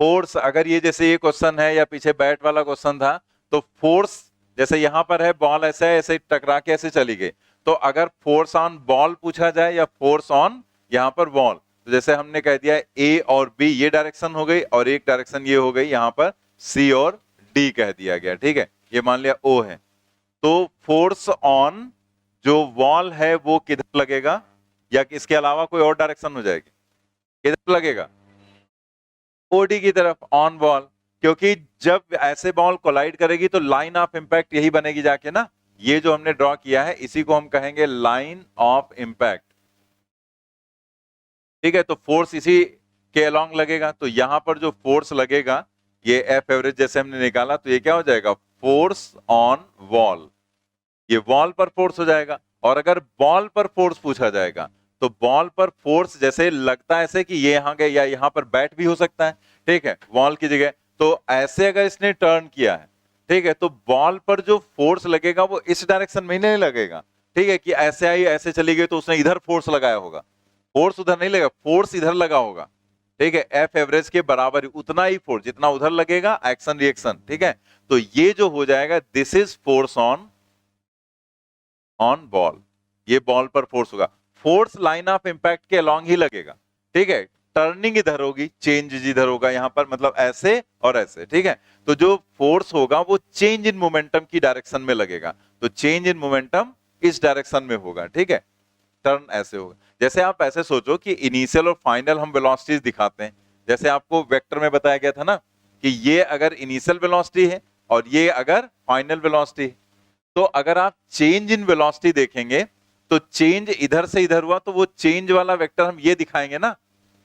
फोर्स अगर ये जैसे ये क्वेश्चन है या पीछे बैट वाला क्वेश्चन था, तो फोर्स जैसे यहां पर है, बॉल ऐसे है, ऐसे टकरा के ऐसे चली गई, तो अगर फोर्स ऑन बॉल पूछा जाए या फोर्स ऑन यहां पर बॉल, तो जैसे हमने कह दिया ए और बी ये डायरेक्शन हो गई, और एक डायरेक्शन ये हो गई, यहां पर सी और डी कह दिया गया, ठीक है, ये मान लिया ओ है। तो फोर्स ऑन जो वॉल है वो किधर लगेगा, या इसके अलावा कोई और डायरेक्शन हो जाएगी, किधर लगेगा, ओडी की तरफ, ऑन बॉल, क्योंकि जब ऐसे बॉल कोलाइड करेगी तो लाइन ऑफ इंपैक्ट यही बनेगी जाके ना, ये जो हमने ड्रॉ किया है इसी को हम कहेंगे लाइन ऑफ इंपैक्ट, ठीक है। तो फोर्स इसी के अलोंग लगेगा, तो यहां पर जो फोर्स लगेगा ये एफ एवरेज जैसे हमने निकाला, तो ये क्या हो जाएगा, फोर्स ऑन वॉल, ये वॉल पर फोर्स हो जाएगा। और अगर बॉल पर फोर्स पूछा जाएगा, तो बॉल पर फोर्स जैसे लगता है ऐसे कि ये यहां गए, या यहां पर बैट भी हो सकता है, ठीक है, वॉल की जगह, तो ऐसे अगर इसने टर्न किया है, ठीक है, तो बॉल पर जो फोर्स लगेगा वो इस डायरेक्शन में नहीं लगेगा, ठीक है, कि ऐसे आई ऐसे चली गई तो उसने इधर फोर्स लगाया होगा, फोर्स उधर नहीं लगेगा, फोर्स इधर लगा होगा, ठीक है, एफ एवरेज के बराबर उतना ही फोर्स जितना उधर लगेगा, एक्शन रिएक्शन, ठीक है। तो ये जो हो जाएगा, this is force on ball, ये बॉल पर फोर्स होगा, फोर्स लाइन ऑफ इंपैक्ट के अलोंग ही लगेगा, ठीक है, टर्निंग इधर होगी, चेंज इधर होगा, यहां पर मतलब ऐसे और ऐसे, ठीक है। तो जो फोर्स होगा वो चेंज इन मोमेंटम की डायरेक्शन में लगेगा, तो चेंज इन मोमेंटम इस डायरेक्शन में होगा, ठीक है, टर्न ऐसे होगा। जैसे आप ऐसे सोचो कि इनिशियल और फाइनल हम वेलोसिटीज दिखाते हैं, जैसे आपको वेक्टर में बताया गया था ना, कि ये अगर इनिशियल वेलोसिटी है और ये अगर फाइनल वेलोसिटी है, तो अगर आप चेंज इन वेलोसिटी देखेंगे, तो चेंज इधर से इधर हुआ, तो वो चेंज वाला वेक्टर हम ये दिखाएंगे ना,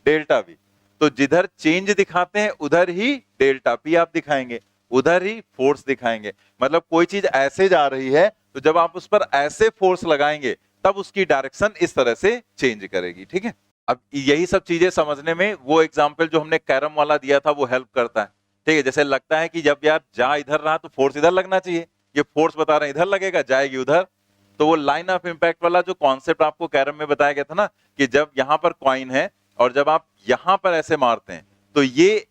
डेल्टा वी, तो जिधर चेंज दिखाते हैं उधर ही डेल्टा पी आप दिखाएंगे, उधर ही फोर्स दिखाएंगे। मतलब कोई चीज ऐसे जा रही है, तो जब आप उस पर ऐसे फोर्स लगाएंगे तब उसकी डायरेक्शन इस तरह से चेंज करेगी, ठीक है। अब यही सब चीजें समझने में वो एग्जाम्पल जो हमने कैरम वाला दिया था वो हेल्प करता है, ठीक है। जैसे लगता है कि जब यार जा इधर रहा तो फोर्स इधर लगना चाहिए, ये फोर्स बता रहे हैं इधर लगेगा, जाएगी उधर, तो वो लाइन ऑफ इंपैक्ट वाला जो कॉन्सेप्ट आपको कैरम में बताया गया था ना, कि जब यहां पर कॉइन है और जब आप यहां पर ऐसे मारते हैं, तो ये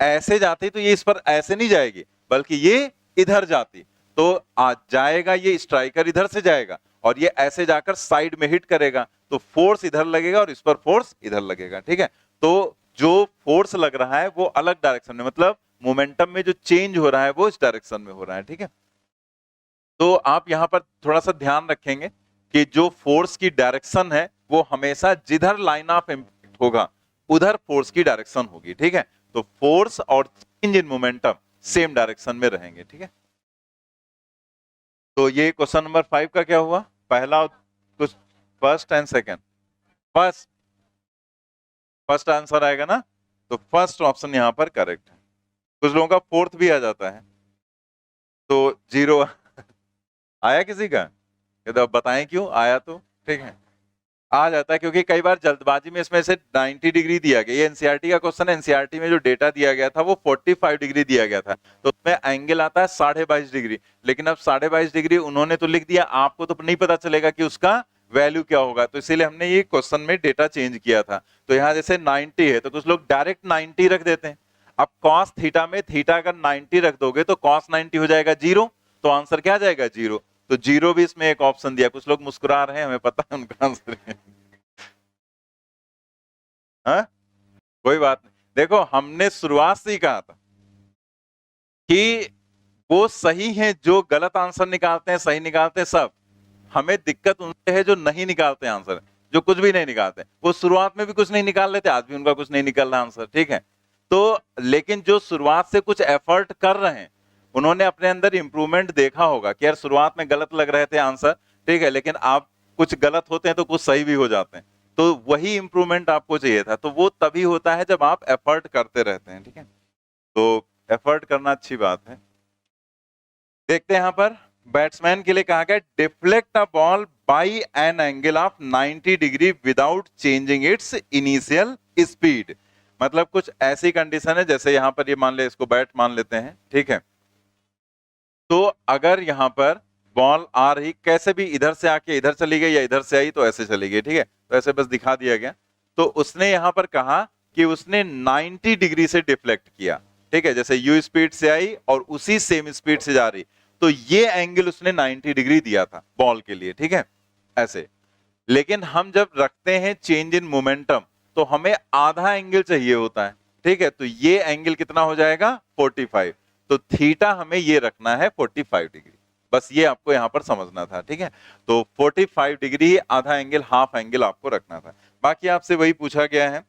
ऐसे जाती, तो ये इस पर ऐसे नहीं जाएगी, बल्कि ये इधर जाती, तो आज जाएगा, ये स्ट्राइकर इधर से जाएगा और ये ऐसे जाकर साइड में हिट करेगा, तो फोर्स इधर लगेगा और इस पर फोर्स इधर लगेगा, ठीक है। तो जो फोर्स लग रहा है वो अलग डायरेक्शन में, मतलब मोमेंटम में जो चेंज हो रहा है वो इस डायरेक्शन में हो रहा है, ठीक है। तो आप यहां पर थोड़ा सा ध्यान रखेंगे कि जो फोर्स की डायरेक्शन है वो हमेशा जिधर लाइन ऑफ इंपैक्ट होगा उधर फोर्स की डायरेक्शन होगी, ठीक है। तो फोर्स और change in momentum same direction में रहेंगे, ठीक है। तो ये क्वेश्चन नंबर 5 का क्या हुआ, पहला कुछ first and second, first first answer आएगा ना, तो फर्स्ट ऑप्शन यहां पर करेक्ट है। कुछ लोगों का फोर्थ भी आ जाता है, तो 0 आया किसी का, ये तो अब बताएं क्यों आया, तो ठीक है आ जाता है, क्योंकि कई बार जल्दबाजी में इसमें से 90 डिग्री दिया गया, ये एनसीईआरटी का क्वेश्चन है, एनसीईआरटी में जो डेटा दिया गया था वो 45 डिग्री दिया गया था, तो उसमें एंगल आता है 22.5 डिग्री, लेकिन अब 22.5 डिग्री उन्होंने तो लिख दिया, आपको तो नहीं पता चलेगा कि उसका वैल्यू क्या होगा, तो इसीलिए हमने ये क्वेश्चन में डेटा चेंज किया था। तो यहाँ जैसे 90 है तो कुछ लोग डायरेक्ट 90 रख देते हैं, अब कॉस थीटा में थीटा अगर 90 रख दोगे तो कॉस 90 हो जाएगा 0, तो आंसर क्या आ जाएगा 0, तो 0 भी इसमें एक ऑप्शन दिया। कुछ लोग मुस्कुरा रहे हैं, हमें पता है उनका आंसर है। हाँ? कोई बात नहीं, देखो हमने शुरुआत से ही कहा था कि वो सही है जो गलत आंसर निकालते हैं, सही निकालते हैं सब, हमें दिक्कत उनसे है जो नहीं निकालते आंसर, जो कुछ भी नहीं निकालते, वो शुरुआत में भी कुछ नहीं निकाल लेते, आज भी उनका कुछ नहीं निकल रहा आंसर, ठीक है। तो लेकिन जो शुरुआत से कुछ एफर्ट कर रहे हैं, उन्होंने अपने अंदर इंप्रूवमेंट देखा होगा कि यार शुरुआत में गलत लग रहे थे आंसर, ठीक है, लेकिन आप कुछ गलत होते हैं तो कुछ सही भी हो जाते हैं, तो वही इंप्रूवमेंट आपको चाहिए था, तो वो तभी होता है जब आप एफर्ट करते रहते हैं, ठीक है। तो एफर्ट करना अच्छी बात है। देखते हैं यहां पर बैट्समैन के लिए कहा गया deflect a ball by an angle of 90 degree without changing it's initial speed. मतलब कुछ ऐसी कंडीशन है, जैसे यहां पर ये मान ले, इसको बैट मान लेते हैं, ठीक है। तो अगर यहां पर बॉल आ रही, कैसे भी इधर से आके इधर चली गई या इधर से आई तो ऐसे चली गई, ठीक है, तो ऐसे बस दिखा दिया गया। तो उसने यहां पर कहा कि उसने 90 डिग्री से डिफ्लेक्ट किया, ठीक है, जैसे यू स्पीड से आई और उसी सेम स्पीड से जा रही, तो ये एंगल उसने 90 डिग्री दिया था बॉल के लिए, ठीक है, ऐसे। लेकिन हम जब रखते हैं चेंज इन मोमेंटम तो हमें आधा एंगल चाहिए होता है, ठीक है, तो ये एंगल कितना हो जाएगा 45, तो थीटा हमें ये रखना है 45 डिग्री, बस ये आपको यहां पर समझना था, ठीक है। तो 45 डिग्री आधा एंगल, हाफ एंगल आपको रखना था। बाकी आपसे वही पूछा गया है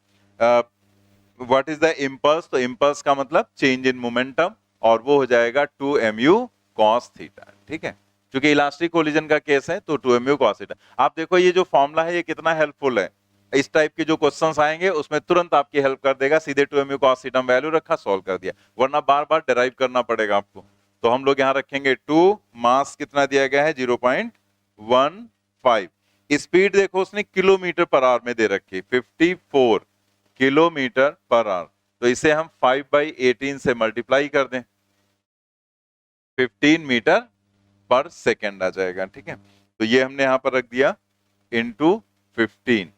व्हाट इज द इंपल्स, तो इंपल्स का मतलब चेंज इन मोमेंटम, और वो हो जाएगा 2mu cos थीटा, ठीक है। क्योंकि इलास्टिक कोलिजन का केस है तो 2mu cos थीटा। आप देखो ये जो फॉर्मूला है ये कितना हेल्पफुल है, इस टाइप के जो क्वेश्चंस आएंगे उसमें तुरंत आपकी हेल्प कर देगा, सीधे 2mu cos थीटा वैल्यू रखा, सॉल्व कर दिया, वरना बार बार डिराइव करना पड़ेगा आपको। तो हम लोग यहाँ रखेंगे 2, मास कितना दिया गया है 0.15, स्पीड देखो उसने किलोमीटर पर आवर में दे रखी 54 किलोमीटर पर आवर, तो इसे हम 5/18 से मल्टीप्लाई कर दें, 15 मीटर पर सेकेंड आ जाएगा, ठीक है। तो ये हमने यहां पर रख दिया इंटू 15,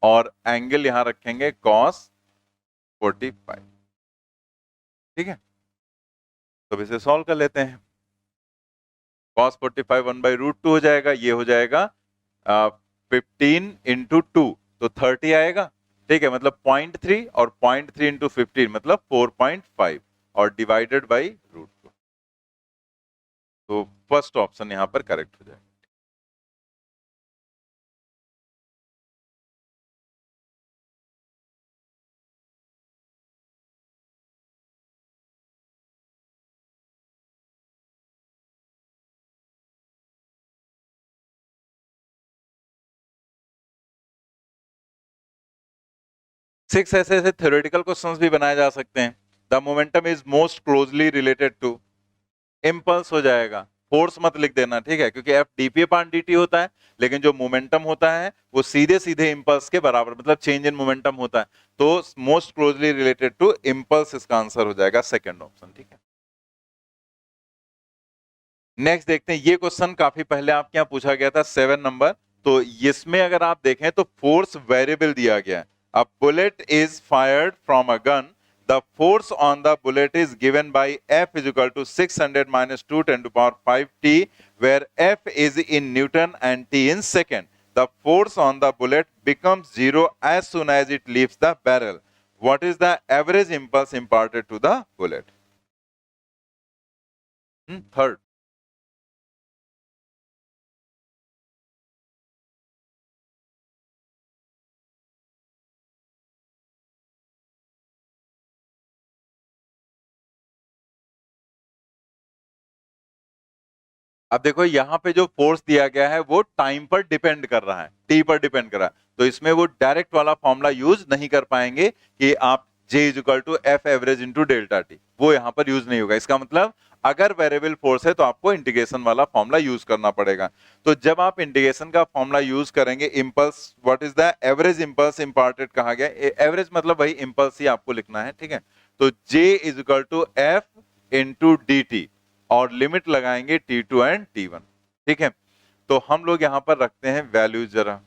और एंगल यहां रखेंगे cos 45, ठीक है। तो इसे सॉल्व कर लेते हैं, cos 45 1/√2 हो जाएगा, ये हो जाएगा 15 इंटू 2 तो 30 आएगा, ठीक है, मतलब 0.3, और 0.3 इंटू 15 मतलब 4.5, और डिवाइडेड बाई √2, तो फर्स्ट ऑप्शन यहां पर करेक्ट हो जाएगा। सिक्स ऐसे ऐसे थ्योरेटिकल क्वेश्चंस भी बनाए जा सकते हैं। The momentum is most closely related to, impulse हो जाएगा, फोर्स मत लिख देना, ठीक है, क्योंकि एफ डीपी अपान dt होता है, लेकिन जो मोमेंटम होता है वो सीधे सीधे इम्पल्स के बराबर, मतलब चेंज इन मोमेंटम होता है, तो most closely related to impulse इसका आंसर हो जाएगा सेकंड ऑप्शन, ठीक है। नेक्स्ट देखते हैं, ये क्वेश्चन काफी पहले आपके यहाँ पूछा गया था 7 नंबर, तो इसमें अगर आप देखें तो फोर्स वेरिएबल दिया गया है। A bullet is fired from a gun. The force on the bullet is given by F is equal to 600 minus 2 10 to power 5 T, where F is in Newton and T in second. The force on the bullet becomes zero as soon as it leaves the barrel. What is the average impulse imparted to the bullet? Third. अब देखो यहाँ पे जो force दिया गया है वो time पर डिपेंड कर रहा है, टी पर डिपेंड कर रहा है, तो इसमें वो डायरेक्ट वाला फॉर्मूला यूज नहीं कर पाएंगे कि आप J is equal to F average into delta T, वो यहाँ पर यूज नहीं होगा। इसका मतलब अगर वेरिएबल फोर्स है तो आपको इंटीग्रेशन वाला फॉर्मूला यूज करना पड़ेगा। तो जब आप इंटीग्रेशन का फॉर्मूला यूज करेंगे, impulse what is the average impulse imparted कहा गया, एवरेज मतलब वही इंपल्स ही आपको लिखना है, ठीक है। तो J is equal to F into D T, और लिमिट लगाएंगे T2 एंड T1, ठीक है। तो हम लोग यहां पर रखते हैं वैल्यू जरा,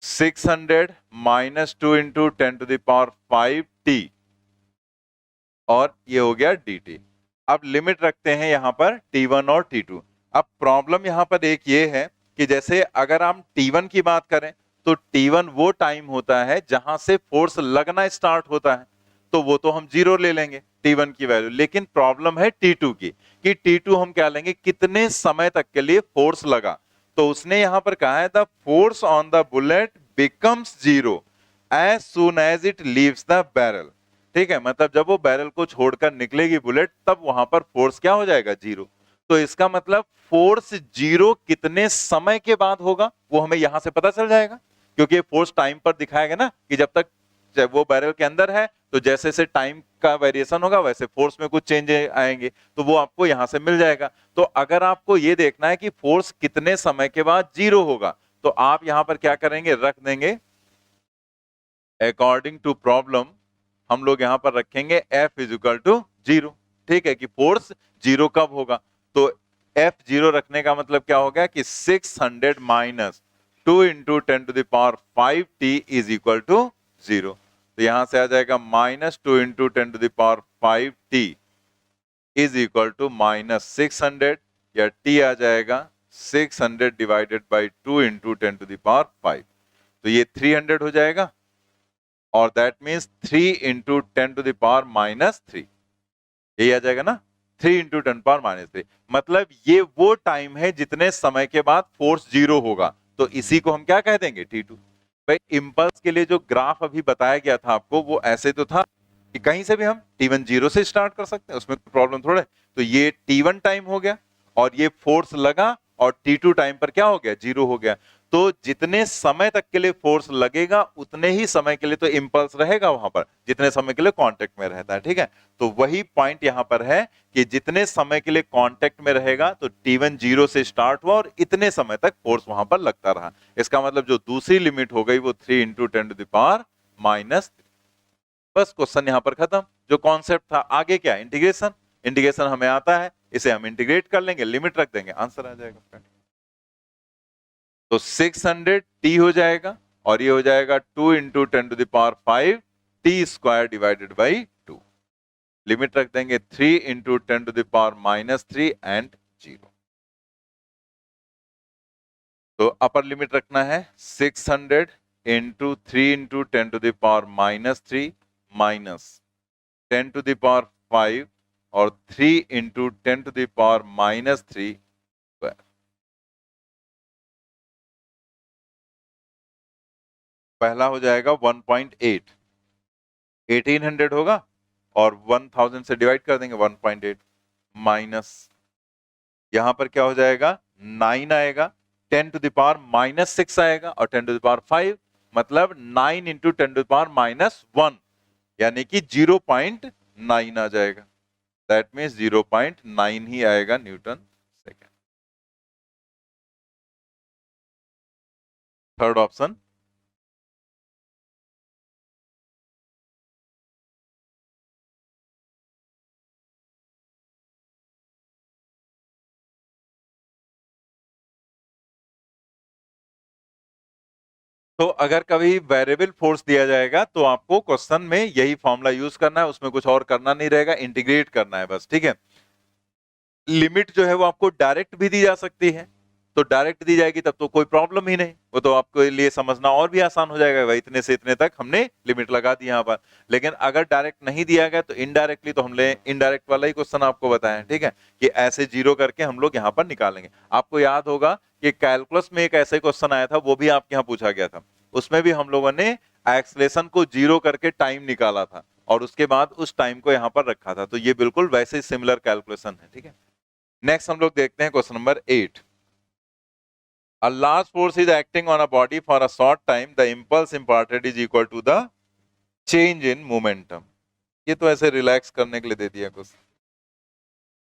600 minus 2 into 10 to the power 5 T, और ये हो गया dt। अब लिमिट रखते हैं यहां पर T1 और T2। अब प्रॉब्लम यहां पर एक ये है कि जैसे अगर हम T1 की बात करें तो T1 वो टाइम होता है जहां से फोर्स लगना स्टार्ट होता है, तो वो तो हम 0 ले लेंगे T1 की वैल्यू। लेकिन प्रॉब्लम है T2 की, कि T2 हम क्या लेंगे, कितने समय तक के लिए फोर्स लगा। तो उसने यहां पर कहा है the force on the bullet becomes 0 as soon as it leaves the barrel, ठीक है, मतलब जब वो बैरल को छोड़कर निकलेगी बुलेट तब वहां पर फोर्स क्या हो जाएगा 0। तो इसका मतलब फोर्स 0 कितने समय के बाद होगा वो हमें यहां से पता चल जाएगा, क्योंकि फोर्स टाइम पर दिखाएगा ना, कि जब तक चाहे वो बैरल के अंदर है तो जैसे जैसे टाइम का वेरिएशन होगा वैसे फोर्स में कुछ चेंज आएंगे, तो वो आपको यहां से मिल जाएगा। तो अगर आपको ये देखना है कि फोर्स कितने समय के बाद जीरो होगा, तो आप यहां पर क्या करेंगे, रख देंगे अकॉर्डिंग टू प्रॉब्लम, हम लोग यहां पर रखेंगे F इज इक्वल टू 0। ठीक है, कि फोर्स जीरो कब होगा, तो F 0 रखने का मतलब क्या हो गया कि 600 minus 2 into 10⁵ t is equal to 0। तो यहां से आ जाएगा minus 2 into 10⁵ t is equal to minus 600, या t आ जाएगा 600 डिवाइडेड बाई 2 इंटू 10⁵। तो ये 300 हो जाएगा, और दैट मीन्स 3 इंटू 10⁻⁻3, यही आ जाएगा ना, 3 इंटू 10⁻⁻3। मतलब ये वो टाइम है जितने समय के बाद फोर्स जीरो होगा, तो इसी को हम क्या कह देंगे, T2। भाई इंपल्स के लिए जो ग्राफ अभी बताया गया था आपको, वो ऐसे तो था कि कहीं से भी हम T1 0 से स्टार्ट कर सकते हैं, उसमें कोई प्रॉब्लम थोड़ा है। तो ये T1 टाइम हो गया, और ये फोर्स लगा, और T2 टाइम पर क्या हो गया, जीरो हो गया। तो जितने समय तक के लिए फोर्स लगेगा उतने ही समय के लिए तो इंपल्स रहेगा वहां पर, जितने समय के लिए कांटेक्ट में रहता है। ठीक है, तो वही पॉइंट यहां पर है कि जितने समय के लिए कांटेक्ट में रहेगा, तो T1 0 से स्टार्ट हुआ और इतने समय तक फोर्स वहां पर लगता रहा। इसका मतलब जो दूसरी लिमिट हो गई वो 3 इंटू 10⁻⁻3। बस क्वेश्चन यहां पर खत्म। जो कॉन्सेप्ट था, आगे क्या, इंटीग्रेशन। इंटीग्रेशन हमें आता है, इसे हम इंटीग्रेट कर लेंगे, लिमिट रख देंगे, आंसर आ जाएगा। तो 600 t हो जाएगा, और ये हो जाएगा 2 into 10⁵ t square divided by 2। Limit रख देंगे 3 इंटू 10⁻⁻3 एंड 0। तो अपर लिमिट रखना है 600 इंटू 3 इंटू 10⁻⁻3 माइनस 10⁵ और 3 इंटू 10⁻⁻3 स्क्वायर। पहला हो जाएगा 1.8, 1800 होगा, और 1000 से डिवाइड कर देंगे 1.8, माइनस यहां पर क्या हो जाएगा, 9 आएगा, 10⁻⁻6 आएगा, और 10⁵, मतलब 9 इंटू 10⁻⁻1, यानी कि 0.9 आ जाएगा। दैट मीन्स 0.9 ही आएगा न्यूटन सेकेंड। Third option. तो अगर कभी वेरिएबल फोर्स दिया जाएगा तो आपको क्वेश्चन में यही फॉर्मूला यूज करना है, उसमें कुछ और करना नहीं रहेगा, इंटीग्रेट करना है बस। ठीक है, लिमिट जो है वो आपको डायरेक्ट भी दी जा सकती है, तो डायरेक्ट दी जाएगी तब तो कोई प्रॉब्लम ही नहीं, वो तो आपके लिए समझना और भी आसान हो जाएगा, भाई इतने से इतने तक हमने लिमिट लगा दी यहाँ पर। लेकिन अगर डायरेक्ट नहीं दिया गया तो इनडायरेक्टली, तो हमने इनडायरेक्ट वाला ही क्वेश्चन आपको बताया है। ठीक है, कि ऐसे जीरो करके हम लोग यहाँ पर निकालेंगे। आपको याद होगा कि कैलकुलस में एक ऐसे क्वेश्चन आया था, वो भी आपके यहाँ पूछा गया था, उसमें भी हम लोगों ने एक्सलेशन को जीरो करके टाइम निकाला था, और उसके बाद उस टाइम को यहाँ पर रखा था। तो ये बिल्कुल वैसे ही सिमिलर कैलकुलेशन है। ठीक है, नेक्स्ट हम लोग देखते हैं question number 8। A large force is acting on a body for a short time. The impulse imparted is equal to the change in momentum. ये तो ऐसे रिलैक्स करने के लिए दे दिया कुछ।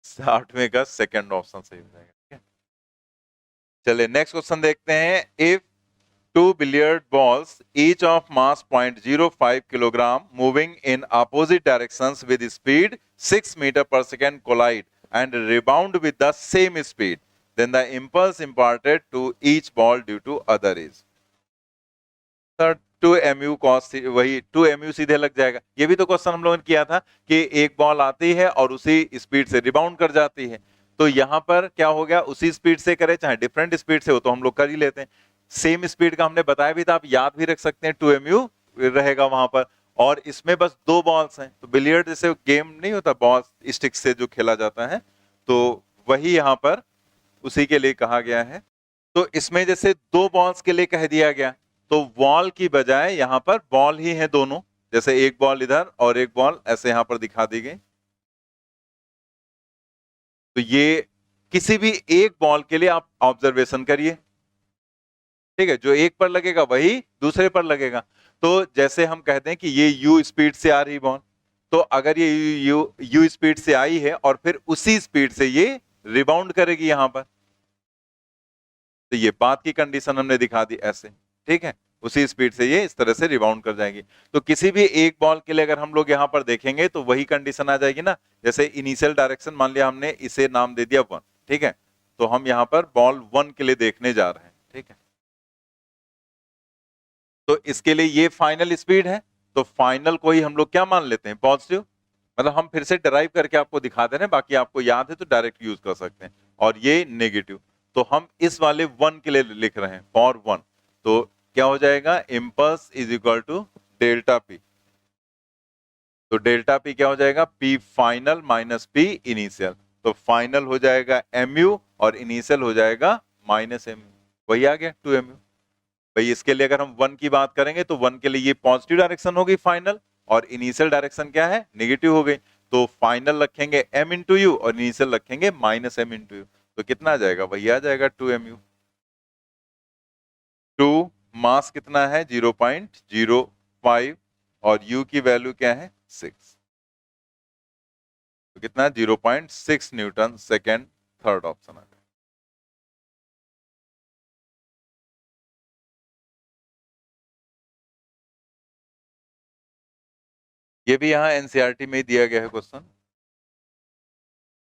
60वें का सेकंड ऑप्शन सही हो जाएगा। ठीक है, चलिए नेक्स्ट क्वेश्चन देखते हैं। If two billiard balls each of mass 0.05 kilogram moving in opposite directions with speed 6 meter per second collide and rebound with the same speed, then the impulse imparted to each ball due to other is 2 mu cos, वही 2 mu सीधे लग जाएगा। ये भी तो question हम लोगों ने किया था कि एक बॉल आती है और उसी स्पीड से रिबाउंड कर जाती है। तो यहां पर क्या हो गया, उसी स्पीड से करे चाहे डिफरेंट स्पीड से हो, तो हम लोग कर ही लेते हैं। सेम स्पीड का हमने बताया भी था, आप याद भी रख सकते हैं, 2 mu रहेगा वहां पर। और इसमें बस 2 बॉल्स हैं, तो बिलियर्ड जैसे गेम नहीं होता बॉल स्टिक से जो खेला जाता है, तो वही यहां पर उसी के लिए कहा गया है। तो इसमें जैसे 2 बॉल्स के लिए कह दिया गया, तो बॉल की बजाय यहां पर बॉल ही है दोनों, जैसे एक बॉल इधर और एक बॉल ऐसे यहां पर दिखा दी गई। तो ये किसी भी एक बॉल के लिए आप ऑब्जर्वेशन करिए। ठीक है, जो एक पर लगेगा वही दूसरे पर लगेगा। तो जैसे हम कहते हैं कि ये u स्पीड से आ रही बॉल, तो अगर ये u स्पीड से आई है और फिर उसी स्पीड से ये रिबाउंड करेगी यहां पर, तो ये बात की कंडीशन हमने दिखा दी ऐसे, ठीक है, उसी स्पीड से ये इस तरह से रिबाउंड कर जाएगी। तो किसी भी एक बॉल के लिए अगर हम लोग यहां पर देखेंगे तो वही कंडीशन आ जाएगी ना, जैसे इनिशियल डायरेक्शन मान लिया हमने इसे नाम दे दिया 1, ठीक है, तो हम यहां पर बॉल 1 के लिए देखने जा रहे हैं, ठीक है। तो इसके लिए ये फाइनल स्पीड है, तो फाइनल को ही हम लोग क्या मान लेते हैं, पॉजिटिव, मतलब हम फिर से डराइव करके आपको दिखा दे रहे हैं, बाकी आपको याद है तो डायरेक्ट यूज कर सकते हैं। और ये नेगेटिव, तो हम इस वाले 1 के लिए लिख रहे हैं, फॉर 1, तो क्या हो जाएगा, impulse is equal to delta P. तो डेल्टा पी क्या हो जाएगा, P final minus P initial, तो फाइनल हो जाएगा mu और इनिशियल हो जाएगा माइनस mu, वही आ गया 2mu। भाई इसके लिए अगर हम 1 की बात करेंगे तो 1 के लिए ये पॉजिटिव डायरेक्शन होगी फाइनल, और इनिशियल डायरेक्शन क्या है, नेगेटिव हो गई, तो फाइनल रखेंगे m इंटू यू और इनिशियल रखेंगे माइनस m इंटू यू, तो कितना आ जाएगा, वही आ जाएगा 2mu। 2 मास कितना है 0.05 और u की वैल्यू क्या है 6, तो कितना 0.6 न्यूटन सेकेंड, थर्ड ऑप्शन आ गया। ये भी यहाँ एनसीईआरटी में ही दिया गया है क्वेश्चन,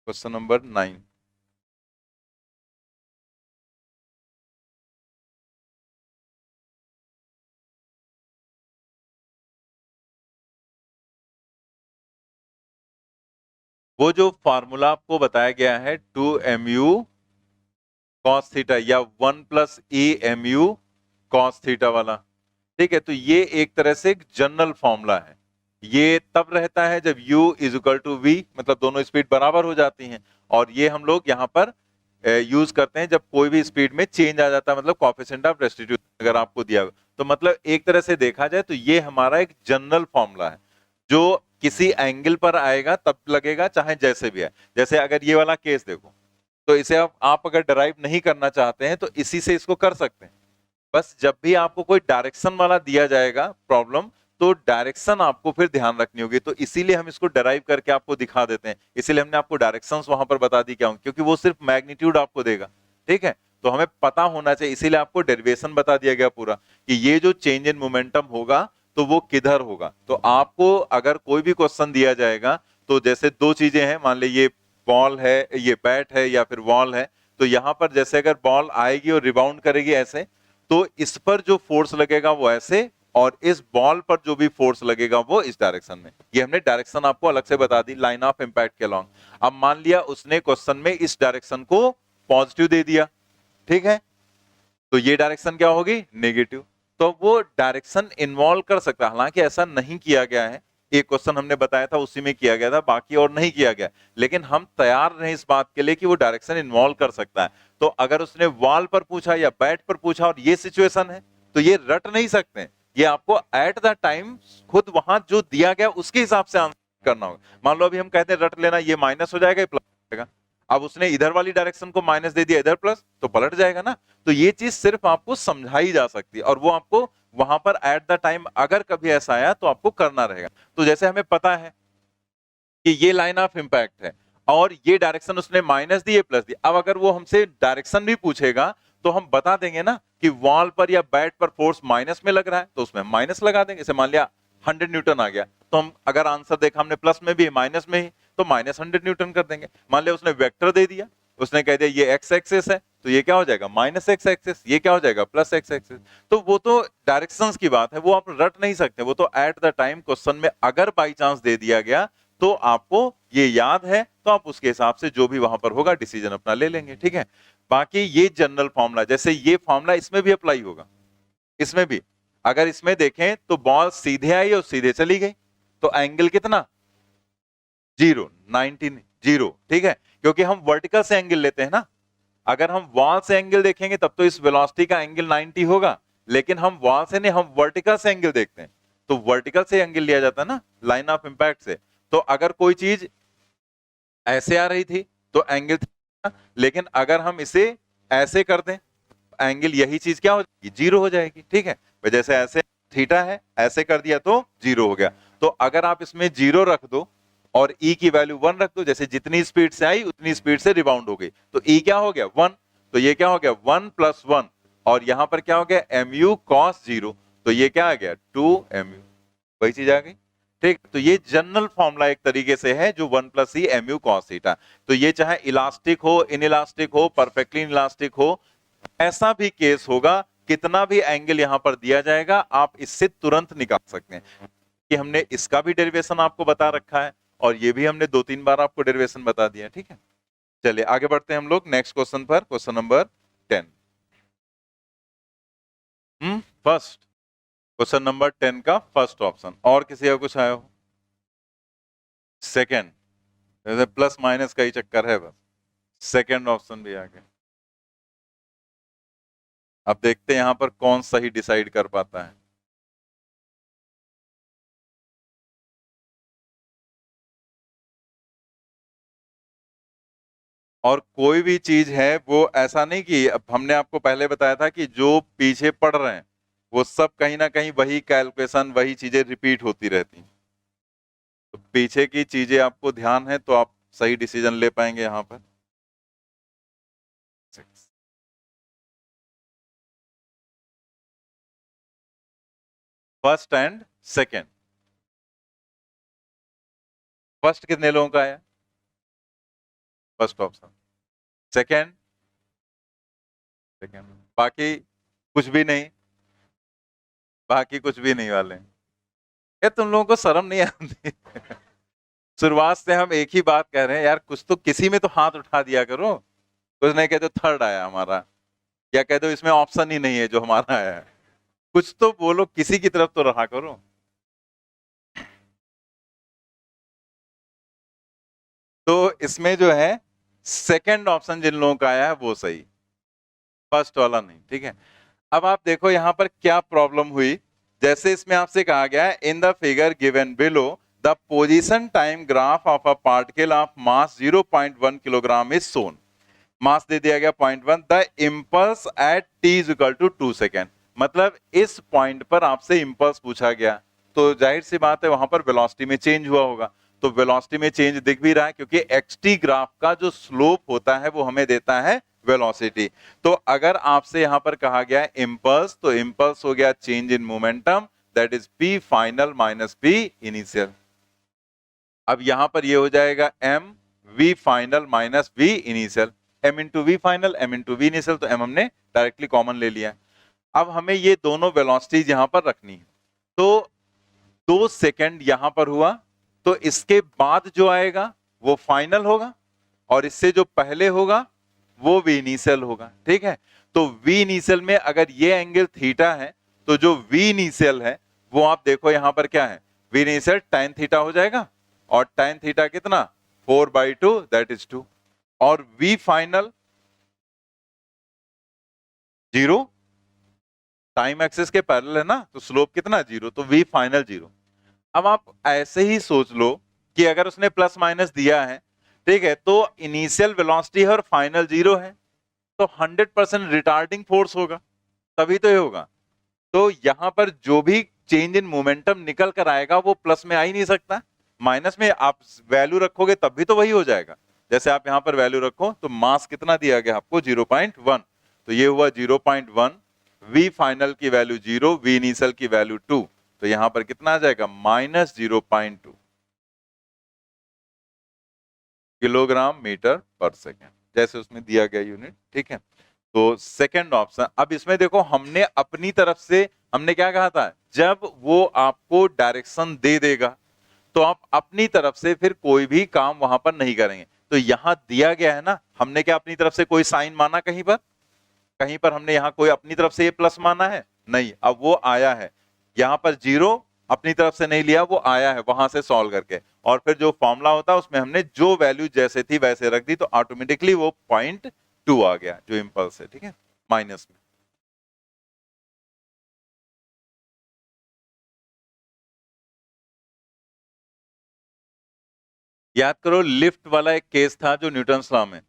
क्वेश्चन नंबर 9। वो जो फार्मूला आपको बताया गया है 2mu cos थीटा या 1 प्लस mu cos थीटा वाला, ठीक है, तो ये एक तरह से एक जनरल फॉर्मूला है। ये तब रहता है जब u is equal to v, मतलब दोनों स्पीड बराबर हो जाती हैं, और ये हम लोग यहाँ पर यूज करते हैं जब कोई भी स्पीड में चेंज आ जाता है, मतलब कोएफिशिएंट ऑफ रेस्टिट्यूशन अगर आपको दिया हो, तो मतलब एक तरह से देखा जाए तो ये हमारा एक जनरल फॉर्मूला है, जो किसी एंगल पर आएगा तब लगेगा, चाहे जैसे भी है। जैसे अगर ये वाला केस देखो, तो इसे आप अगर डराइव नहीं करना चाहते हैं तो इसी से इसको कर सकते हैं। बस जब भी आपको कोई डायरेक्शन वाला दिया जाएगा प्रॉब्लम, तो डायरेक्शन आपको फिर ध्यान रखनी होगी, तो इसीलिए हम इसको डराइव करके आपको दिखा देते हैं, इसीलिए हमने आपको डायरेक्शंस वहां पर बता दी क्या होंगे, क्योंकि वो सिर्फ मैग्नीट्यूड आपको देगा, ठीक है, तो हमें पता होना चाहिए, इसीलिए आपको डेरिवेशन बता दिया गया पूरा कि ये जो चेंज इन मोमेंटम होगा तो वो किधर होगा। तो आपको अगर कोई भी क्वेश्चन दिया जाएगा, तो जैसे दो चीजें हैं, मान ली ये बॉल है, ये बैट है या फिर वॉल है, तो यहां पर जैसे अगर बॉल आएगी और रिबाउंड करेगी ऐसे, तो इस पर जो फोर्स लगेगा वो ऐसे, और इस बॉल पर जो भी फोर्स लगेगा वो इस डायरेक्शन में। ये हमने डायरेक्शन आपको अलग से बता दी, लाइन ऑफ इंपैक्ट के अलॉन्ग। अब मान लिया उसने क्वेश्चन में इस डायरेक्शन को पॉजिटिव दे दिया, ठीक है, तो ये डायरेक्शन क्या होगी, नेगेटिव, तो वो डायरेक्शन इन्वॉल्व कर सकता है, हालांकि ऐसा नहीं किया गया है, एक क्वेश्चन हमने बताया था उसी में किया गया था, बाकी और नहीं किया गया, लेकिन हम तैयार रहे इस बात के लिए कि वो डायरेक्शन इन्वॉल्व कर सकता है। तो अगर उसने वॉल पर पूछा या बैट पर पूछा और ये सिचुएशन है, तो ये रट नहीं सकते, ये आपको एट द टाइम खुद वहां जो दिया गया उसके हिसाब से आंसर करना होगा। मान लो अभी हम कहते हैं रट लेना, ये माइनस हो जाएगा, प्लस हो जाएगा, अब उसने इधर वाली डायरेक्शन को माइनस दे दिया, इधर प्लस, तो पलट जाएगा ना। तो ये चीज सिर्फ आपको समझाई जा सकती है, और वो आपको वहां पर एट द टाइम अगर कभी ऐसा आया तो आपको करना रहेगा। तो जैसे हमें पता है कि ये लाइन ऑफ इंपैक्ट है और ये डायरेक्शन उसने माइनस दी, ये प्लस दी, अब अगर वो हमसे डायरेक्शन भी पूछेगा तो हम बता देंगे ना कि वॉल पर या बैट पर फोर्स माइनस में लग रहा है, तो उसमें माइनस लगा देंगे। जैसे मान लिया 100 न्यूटन आ गया, तो हम अगर आंसर देखा हमने प्लस में भी है माइनस में ही, तो माइनस 100 न्यूटन कर देंगे। मान लिया उसने वेक्टर दे दिया, उसने कह दिया ये एक्स एक्सिस है, तो ये क्या हो जाएगा माइनस एक्स एक्सिस, ये क्या हो जाएगा प्लस एक्स एक्सिस। तो वो तो डायरेक्शंस की बात है, वो आप रट नहीं सकते, वो तो एट द टाइम क्वेश्चन में अगर बाई चांस दे दिया गया तो आपको ये याद है, तो आप उसके हिसाब से जो भी वहां पर होगा डिसीजन अपना ले लेंगे, ठीक है। बाकी ये जनरल फॉर्मूला, जैसे ये फॉर्मूला इसमें भी अप्लाई होगा, इसमें भी अगर इसमें देखें तो बॉल सीधे आई और सीधे चली गई, तो एंगल कितना 0, 90 0, ठीक है, क्योंकि हम वर्टिकल से एंगल लेते हैं ना। अगर हम वॉल से एंगल देखेंगे तब तो इस वेलोसिटी का एंगल 90 होगा, लेकिन हम वॉल से नहीं, हम वर्टिकल से एंगल देखते हैं, तो वर्टिकल से एंगल लिया जाता है ना लाइन ऑफ इंपैक्ट से। तो अगर कोई चीज ऐसे आ रही थी तो एंगल था, लेकिन अगर हम इसे ऐसे कर दें एंगल यही चीज क्या हो जाएगी 0 हो जाएगी, ठीक है। जैसे ऐसे थीटा है, ऐसे कर दिया तो 0 हो गया। तो अगर आप इसमें 0 रख दो और e की वैल्यू 1 रख दो, जैसे जितनी स्पीड से आई उतनी स्पीड से रिबाउंड हो गई, तो e क्या हो गया 1, तो ये क्या हो गया 1 + 1, और यहां पर क्या हो गया mu cos 0, तो ये क्या आ गया 2mu, वही चीज आ गई। ठीक, तो ये जनरल फॉर्मूला एक तरीके से है जो 1 + e mu cos थीटा। तो ये चाहे इलास्टिक हो, इनइलास्टिक हो, परफेक्टली इलास्टिक हो, ऐसा भी केस होगा, कितना भी एंगल यहां पर दिया जाएगा आप इससे तुरंत निकाल सकते हैं। कि हमने इसका भी डेरिवेशन आपको बता रखा है और ये भी हमने 2-3 बार आपको डेरिवेशन बता दिया। ठीक है, चलिए आगे बढ़ते हैं हम लोग नेक्स्ट क्वेश्चन पर, question number 10। First, question number 10 का फर्स्ट ऑप्शन, और किसी का कुछ आया हो? सेकेंड, प्लस माइनस का ही चक्कर है बस, सेकेंड ऑप्शन भी आ गया। अब देखते हैं यहां पर कौन सही डिसाइड कर पाता है। और कोई भी चीज है वो ऐसा नहीं कि, अब हमने आपको पहले बताया था कि जो पीछे पढ़ रहे हैं वो सब कहीं ना कहीं वही कैलकुलेशन, वही चीजें रिपीट होती रहती हैं। तो पीछे की चीजें आपको ध्यान है तो आप सही डिसीजन ले पाएंगे यहां पर। फर्स्ट एंड सेकेंड, फर्स्ट कितने लोगों का आया? First option. सेकेंड, सेकेंड, बाकी कुछ भी नहीं, बाकी कुछ भी नहीं वाले। ये तुम लोगों को शर्म नहीं आती? शुरुआत से हम एक ही बात कह रहे हैं यार, कुछ तो किसी में तो हाथ उठा दिया करो। कुछ नहीं कहते थर्ड आया हमारा, या कह दो इसमें ऑप्शन ही नहीं है जो हमारा आया है। कुछ तो बोलो, किसी की तरफ तो रहा करो। तो इसमें जो है सेकंड ऑप्शन जिन लोगों का आया है वो सही, फर्स्ट वाला नहीं। ठीक है, अब आप देखो यहां पर क्या प्रॉब्लम हुई। जैसे इसमें आपसे कहा गया है in the figure given below the position time graph of a particle of mass 0.1 kilogram is shown. Mass दे दिया गया 0.1, the impulse at t is equal to 2 second. मतलब इस पॉइंट पर आपसे इम्पल्स पूछा गया, तो जाहिर सी बात है वहां पर वेलोसिटी में चेंज हुआ होगा। तो वेलोसिटी में चेंज दिख भी रहा है क्योंकि xt ग्राफ का जो स्लोप होता है वो हमें देता है वेलोसिटी। तो अगर आपसे यहां पर कहा गया है इम्पल्स, तो इम्पल्स हो गया change in momentum, that is p final minus p initial. अब यहां पर ये हो जाएगा m v final minus v initial, m into V final, m into V initial, तो m हमने डायरेक्टली कॉमन ले लिया। अब हमें ये दोनों वेलोसिटीज यहां पर रखनी है। तो 2 सेकंड यहां पर हुआ, तो इसके बाद जो आएगा वो फाइनल होगा, और इससे जो पहले होगा वो वी इनिशियल होगा। ठीक है, तो वी इनिशियल में अगर ये एंगल थीटा है, तो जो वी इनिशियल है वो आप देखो यहां पर क्या है, वी इनिशियल tan थीटा हो जाएगा, और tan थीटा कितना 4/2 दैट इज 2, और वी फाइनल 0, टाइम एक्सिस के पैरेलल है ना, तो स्लोप कितना 0, तो वी फाइनल 0। अब आप ऐसे ही सोच लो कि अगर उसने प्लस माइनस दिया है, ठीक है, तो इनिशियल वेलोसिटी है और फाइनल 0 है, तो 100% रिटार्डिंग फोर्स होगा, तभी तो ये होगा। तो यहां पर जो भी चेंज इन मोमेंटम निकल कर आएगा वो प्लस में आ ही नहीं सकता, माइनस में आप वैल्यू रखोगे तब भी तो वही हो जाएगा। जैसे आप यहां पर वैल्यू रखो तो मास कितना दिया गया आपको 0.1, तो ये हुआ 0.1, वी फाइनल की वैल्यू 0, वी इनिशियल की वैल्यू 2, तो यहां पर कितना आ जाएगा -0.2 किलोग्राम मीटर पर सेकेंड, जैसे उसमें दिया गया यूनिट। ठीक है, तो सेकंड ऑप्शन। अब इसमें देखो हमने अपनी तरफ से हमने क्या कहा था, जब वो आपको डायरेक्शन दे देगा तो आप अपनी तरफ से फिर कोई भी काम वहां पर नहीं करेंगे। तो यहां दिया गया है ना, हमने क्या अपनी तरफ से कोई साइन माना कहीं पर? कहीं पर हमने यहां कोई अपनी तरफ से ये प्लस माना है? नहीं। अब वो आया है यहां पर 0 अपनी तरफ से नहीं लिया, वो आया है वहां से सॉल्व करके, और फिर जो फॉर्मूला होता है उसमें हमने जो वैल्यू जैसे थी वैसे रख दी, तो ऑटोमेटिकली वो 0.2 आ गया जो इंपल्स है। ठीक है, माइनस में। याद करो लिफ्ट वाला एक केस था जो न्यूटन लॉ में,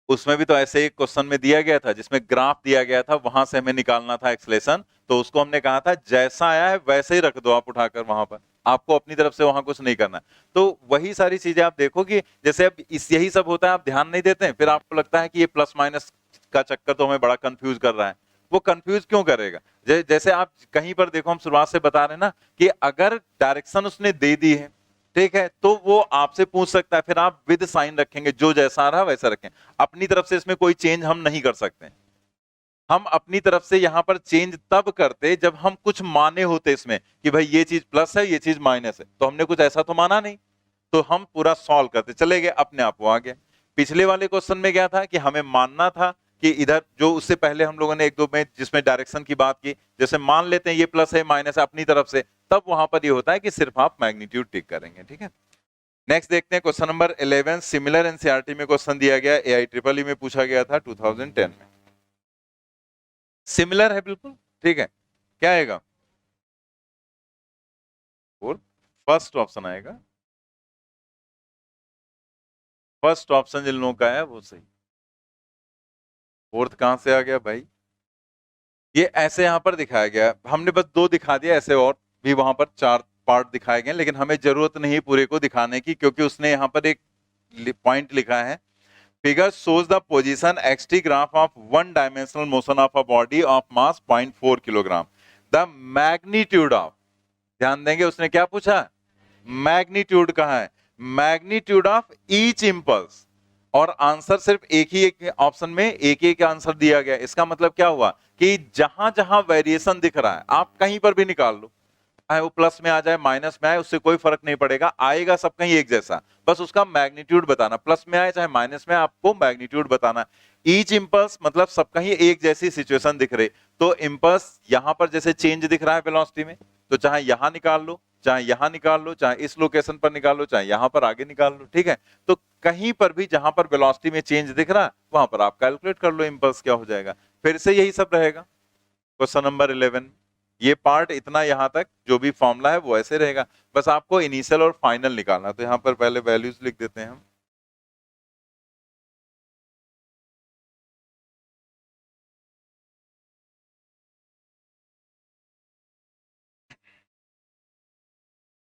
उसमें भी तो ऐसे एक क्वेश्चन में दिया गया था जिसमें ग्राफ दिया गया था, वहां से हमें निकालना था एक्सलेशन, तो उसको हमने कहा था जैसा आया है वैसे ही रख दो आप उठाकर वहां पर, आपको अपनी तरफ से वहां कुछ नहीं करना। तो वही सारी चीजें आप देखो कि जैसे अब इस यही सब होता है, आप ध्यान नहीं देते हैं, फिर आपको लगता है कि ये प्लस माइनस का चक्कर तो हमें बड़ा कंफ्यूज कर रहा है। वो कंफ्यूज क्यों करेगा? जैसे आप कहीं पर देखो, हम शुरुआत से बता रहे हैं ना कि अगर डायरेक्शन उसने दे दी है, ठीक है, तो वो आपसे पूछ सकता है, फिर आप विद साइन रखेंगे, जो जैसा आ रहा वैसा रखें। अपनी तरफ से इसमें कोई चेंज हम नहीं कर सकते। हम अपनी तरफ से यहां पर चेंज तब करते जब हम कुछ माने होते इसमें कि भाई ये चीज प्लस है, ये चीज माइनस है, तो हमने कुछ ऐसा तो माना नहीं, तो हम पूरा सॉल्व करते चले गए, अपने आप वो आ गया। पिछले वाले क्वेश्चन में क्या था कि हमें मानना था कि इधर जो उससे पहले हम लोगों ने एक दो में जिसमें डायरेक्शन की बात की, जैसे मान लेते हैं ये प्लस है माइनस है अपनी तरफ से, तब वहां पर ये होता है कि सिर्फ आप मैग्नीट्यूड टिक करेंगे। ठीक है, नेक्स्ट देखते हैं क्वेश्चन नंबर 11। सिमिलर एनसीईआरटी में क्वेश्चन दिया गया, AIEEE में पूछा गया था 2010 में। सिमिलर है बिल्कुल, ठीक है, क्या आएगा? फोर्थ, फर्स्ट ऑप्शन आएगा, फर्स्ट ऑप्शन जिन लोगों का है वो सही। फोर्थ कहां से आ गया भाई? ये ऐसे यहां पर दिखाया गया, हमने बस दो दिखा दिया, ऐसे और भी वहां पर 4 पार्ट दिखाए गए, लेकिन हमें जरूरत नहीं पूरे को दिखाने की, क्योंकि उसने यहां पर एक पॉइंट लिखा है, figure shows the position xt graph of one dimensional motion of a body of mass 0.4 kilogram, the magnitude of, ध्यान देंगे उसने क्या पूछा, मैग्नीट्यूड कहा है, मैग्नीट्यूड ऑफ ईच इंपल्स, और आंसर सिर्फ एक ही एक ऑप्शन में एक एक आंसर दिया गया। इसका मतलब क्या हुआ कि जहां जहां वेरिएशन दिख रहा है आप कहीं पर भी निकाल लो, चाहे वो प्लस में आ जाए माइनस में आए, उससे कोई फर्क नहीं पड़ेगा, आएगा सब कहीं एक जैसा, बस उसका मैग्नीट्यूड बताना, प्लस में आए चाहे माइनस में, आपको मैग्नीट्यूड बताना। ईच इंपल्स मतलब सब कहीं एक जैसी सिचुएशन दिख रही, तो इंपल्स यहां पर जैसे चेंज दिख रहा है वेलोसिटी में, तो चाहे यहां निकाल लो, चाहे यहां निकाल लो, चाहे इस लोकेशन पर निकाल लो, चाहे यहां पर आगे निकाल लो, ठीक है। तो कहीं पर भी जहां पर वेलोसिटी में चेंज दिख रहा है वहां पर आप कैलकुलेट कर लो इंपल्स क्या हो जाएगा। फिर से यही सब रहेगा क्वेश्चन नंबर 11, ये पार्ट इतना यहां तक जो भी फॉर्मूला है वो ऐसे रहेगा, बस आपको इनिशियल और फाइनल निकालना। तो यहां पर पहले वैल्यूज लिख देते हैं हम,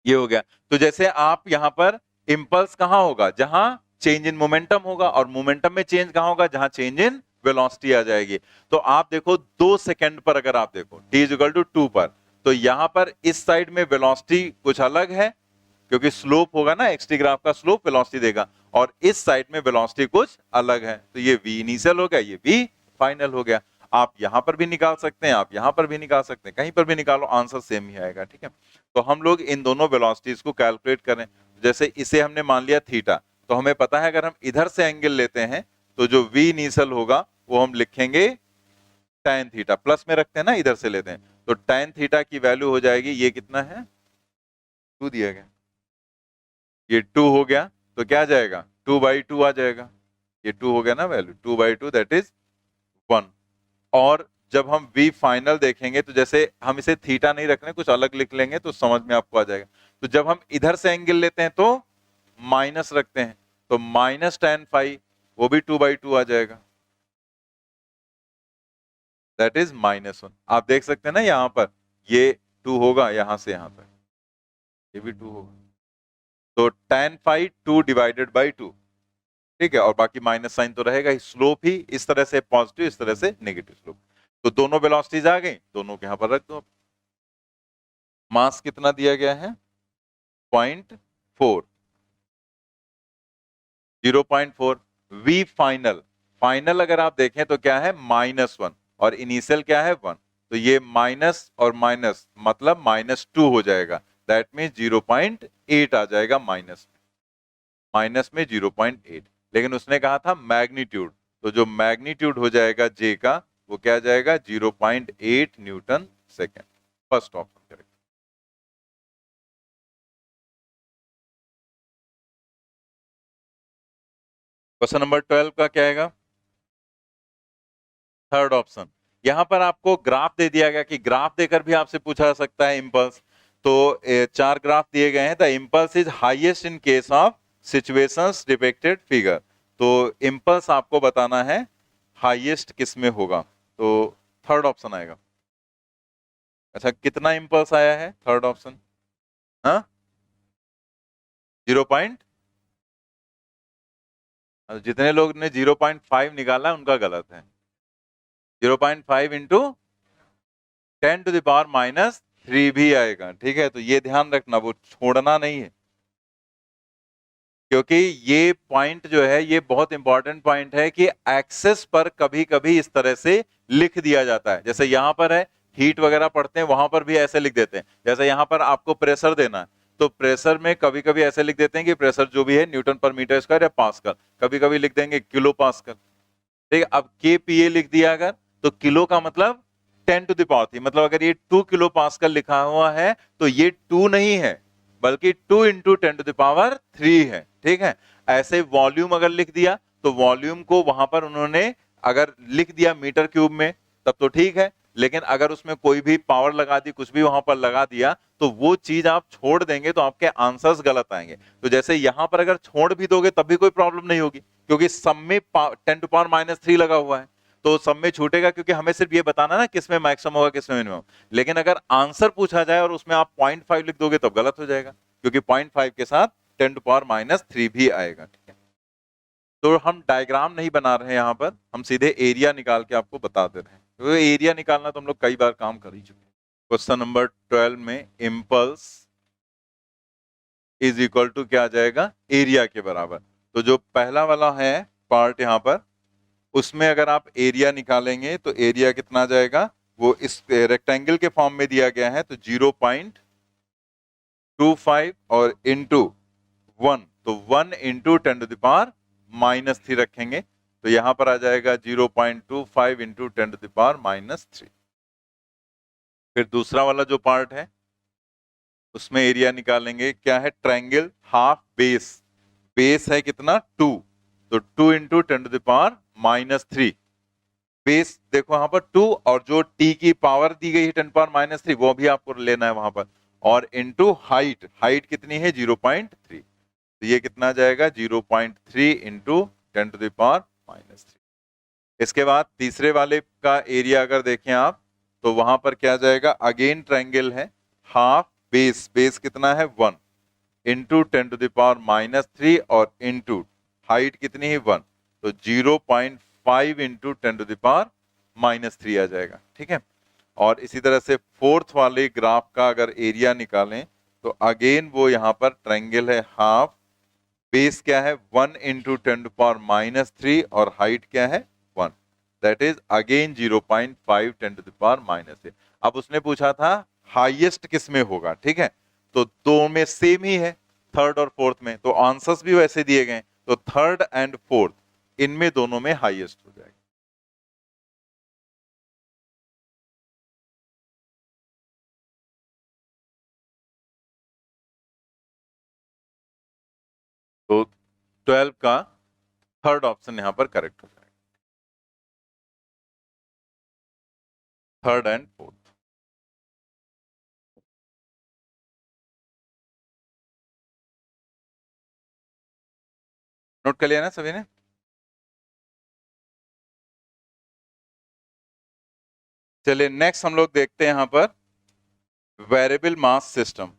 ये हो गया। तो जैसे आप यहां पर इंपल्स कहां होगा, जहां चेंज इन मोमेंटम होगा, और मोमेंटम में चेंज कहां होगा, जहां चेंज इन वेलोसिटी आ जाएगी। तो आप देखो 2 सेकंड पर अगर आप देखो t = 2 पर, तो यहां पर इस साइड में वेलोसिटी कुछ अलग है, क्योंकि स्लोप होगा ना, एक्सटी ग्राफ का स्लोप वेलोसिटी देगा, और इस साइड में वेलोसिटी कुछ अलग है, तो ये v इनिशियल हो गया, ये v फाइनल हो गया। आप यहां पर भी निकाल सकते हैं, आप यहां पर भी निकाल सकते हैं, कहीं पर भी निकालो आंसर सेम ही आएगा। ठीक है, तो हम लोग इन दोनों वेलोसिटीज को कैलकुलेट करें। जैसे इसे हमने मान लिया थीटा, तो हमें पता है अगर हम इधर से एंगल लेते हैं तो जो v इनिशियल होगा वो हम लिखेंगे tan थीटा, प्लस में रखते हैं ना, इधर से लेते हैं, तो tan थीटा की वैल्यू हो जाएगी, ये कितना है 2 दिया गया, ये 2 हो गया, तो क्या आ जाएगा 2/2 आ जाएगा, ये 2 हो गया ना वैल्यू, 2/2 दैट इज 1। और जब हम v फाइनल देखेंगे तो जैसे हम इसे थीटा नहीं रख रहे, कुछ अलग लिख लेंगे तो समझ में आपको आ जाएगा। तो जब हम इधर से एंगल लेते हैं तो माइनस रखते हैं, तो माइनस tan फाइव, वो भी 2/2 आ जाएगा, दैट इज -1। आप देख सकते हैं ना यहां पर ये 2 होगा, यहां से यहां तक ये भी 2 होगा, तो tan फाइव 2/2, ठीक है, और बाकी माइनस साइन तो रहेगा ही, स्लोप ही इस तरह से पॉजिटिव, इस तरह से नेगेटिव स्लोप। तो दोनों वेलोसिटीज आ गई, दोनों के यहां पर रख दो। मास कितना दिया गया है 0.4, 0.4, v फाइनल, फाइनल अगर आप देखें तो क्या है -1, और इनिशियल क्या है 1, तो ये माइनस और माइनस मतलब -2 हो जाएगा, दैट मीन 0.8 आ जाएगा माइनस में 0.8। लेकिन उसने कहा था मैग्नीट्यूड, तो जो मैग्नीट्यूड हो जाएगा J का वो क्या जाएगा 0.8 Newton second, first option correct. Question number 12 का क्या आएगा, थर्ड ऑप्शन। यहां पर आपको ग्राफ दे दिया गया कि ग्राफ देकर भी आपसे पूछा जा सकता है इंपल्स, तो 4 ग्राफ दिए गए हैं, the impulse is highest in case of situations depicted figure, तो इम्पल्स आपको बताना है हाईएस्ट किस में होगा, तो थर्ड ऑप्शन आएगा। अच्छा, कितना इम्पल्स आया है थर्ड ऑप्शन? हाँ, 0. जितने लोग ने 0.5 निकाला उनका गलत है। 0.5 इंटू 10⁻³ भी आएगा, ठीक है? तो ये ध्यान रखना, वो छोड़ना नहीं है, क्योंकि ये पॉइंट जो है ये बहुत इंपॉर्टेंट पॉइंट है कि एक्सेस पर कभी कभी इस तरह से लिख दिया जाता है। जैसे यहां पर है हीट वगैरह पढ़ते हैं, वहां पर भी ऐसे लिख देते हैं। जैसे यहां पर आपको प्रेशर देना है, तो प्रेशर में कभी कभी ऐसे लिख देते हैं कि प्रेशर जो भी है न्यूटन पर मीटर स्क्वायर या पास्कल, कभी कभी लिख देंगे किलो पास्कल, ठीक है? अब के लिख दिया अगर, तो किलो का मतलब 10⁻³ मतलब अगर ये 2 किलो पास्कल लिखा हुआ है तो ये 2 नहीं है, बल्कि 2 इंटू 10⁻³ है, ठीक है? ऐसे वॉल्यूम अगर लिख दिया तो वॉल्यूम को वहां पर उन्होंने अगर लिख दिया मीटर क्यूब में तब तो ठीक है, लेकिन अगर उसमें कोई भी पावर लगा दी, कुछ भी वहां पर लगा दिया, तो वो चीज आप छोड़ देंगे तो आपके आंसर्स गलत आएंगे। तो जैसे यहां पर अगर छोड़ भी दोगे तब भी कोई प्रॉब्लम नहीं होगी, क्योंकि सब में 10⁻³ लगा हुआ है, तो सब में छूटेगा, क्योंकि हमें सिर्फ ये बताना ना किसमें मैक्सिमम होगा किसमें मिनिमम। लेकिन अगर आंसर पूछा जाए और उसमें आप 0.5 लिख दोगे तब गलत हो जाएगा, क्योंकि 0.5 के साथ 10⁻³ भी आएगा, ठीक है? तो हम डायग्राम नहीं बना रहे हैं यहाँ पर, हम सीधे एरिया निकाल के आपको बता दे रहे हैं। तो एरिया निकालना तो हम लोग कई बार काम कर ही चुके हैं। क्वेश्चन नंबर 12 में इम्पल्स इज इक्वल टू क्या आ जाएगा? एरिया के बराबर। तो जो पहला वाला है पार्ट यहाँ पर, उसमें अगर आप एरिया निकालेंगे तो एरिया कितना आ जाएगा? वो इस रेक्टेंगल के फॉर्म में दिया गया है, तो 0.25 और इंटू 1, तो 1 इंटू 10⁻³ रखेंगे, तो यहां पर आ जाएगा 0.25 इंटू 10⁻³। फिर दूसरा वाला जो पार्ट है उसमें एरिया निकालेंगे, क्या है? ट्रायंगल हाफ बेस, बेस है कितना? 2, तो 2 इंटू 10⁻³ बेस देखो वहां पर 2, और जो टी की पावर दी गई है 10⁻³ वो भी आपको लेना है वहां पर, और इंटू हाइट, हाइट कितनी है? 0.3, तो ये कितना आ जाएगा? 0.3 इंटू 10⁻³। इसके बाद तीसरे वाले का एरिया अगर देखें आप, तो वहां पर क्या जाएगा? अगेन ट्रायंगल है, हाफ बेस, बेस कितना है? 1 इंटू 10⁻³ और इंटू हाइट कितनी है? 1, तो 0.5 इंटू 10⁻³ आ जाएगा, ठीक है? और इसी तरह से फोर्थ वाले ग्राफ का अगर एरिया निकालें तो अगेन वो यहाँ पर ट्रायंगल है, हाफ बेस क्या है? 1 इंटू 10⁻³ और हाइट क्या है? 1, दैट इज अगेन 0.5 10⁻³। अब उसने पूछा था हाईएस्ट किस में होगा, ठीक है? तो दो में सेम ही है, थर्ड और फोर्थ में, तो आंसर्स भी वैसे दिए गए, तो थर्ड एंड फोर्थ इनमें दोनों में हाईएस्ट हो जाएगा। तो 12 का थर्ड ऑप्शन यहां पर करेक्ट हो जाएगा, थर्ड एंड फोर्थ। नोट कर लिया ना सभी ने? चलिए नेक्स्ट हम लोग देखते हैं यहां पर वेरिएबल मास सिस्टम।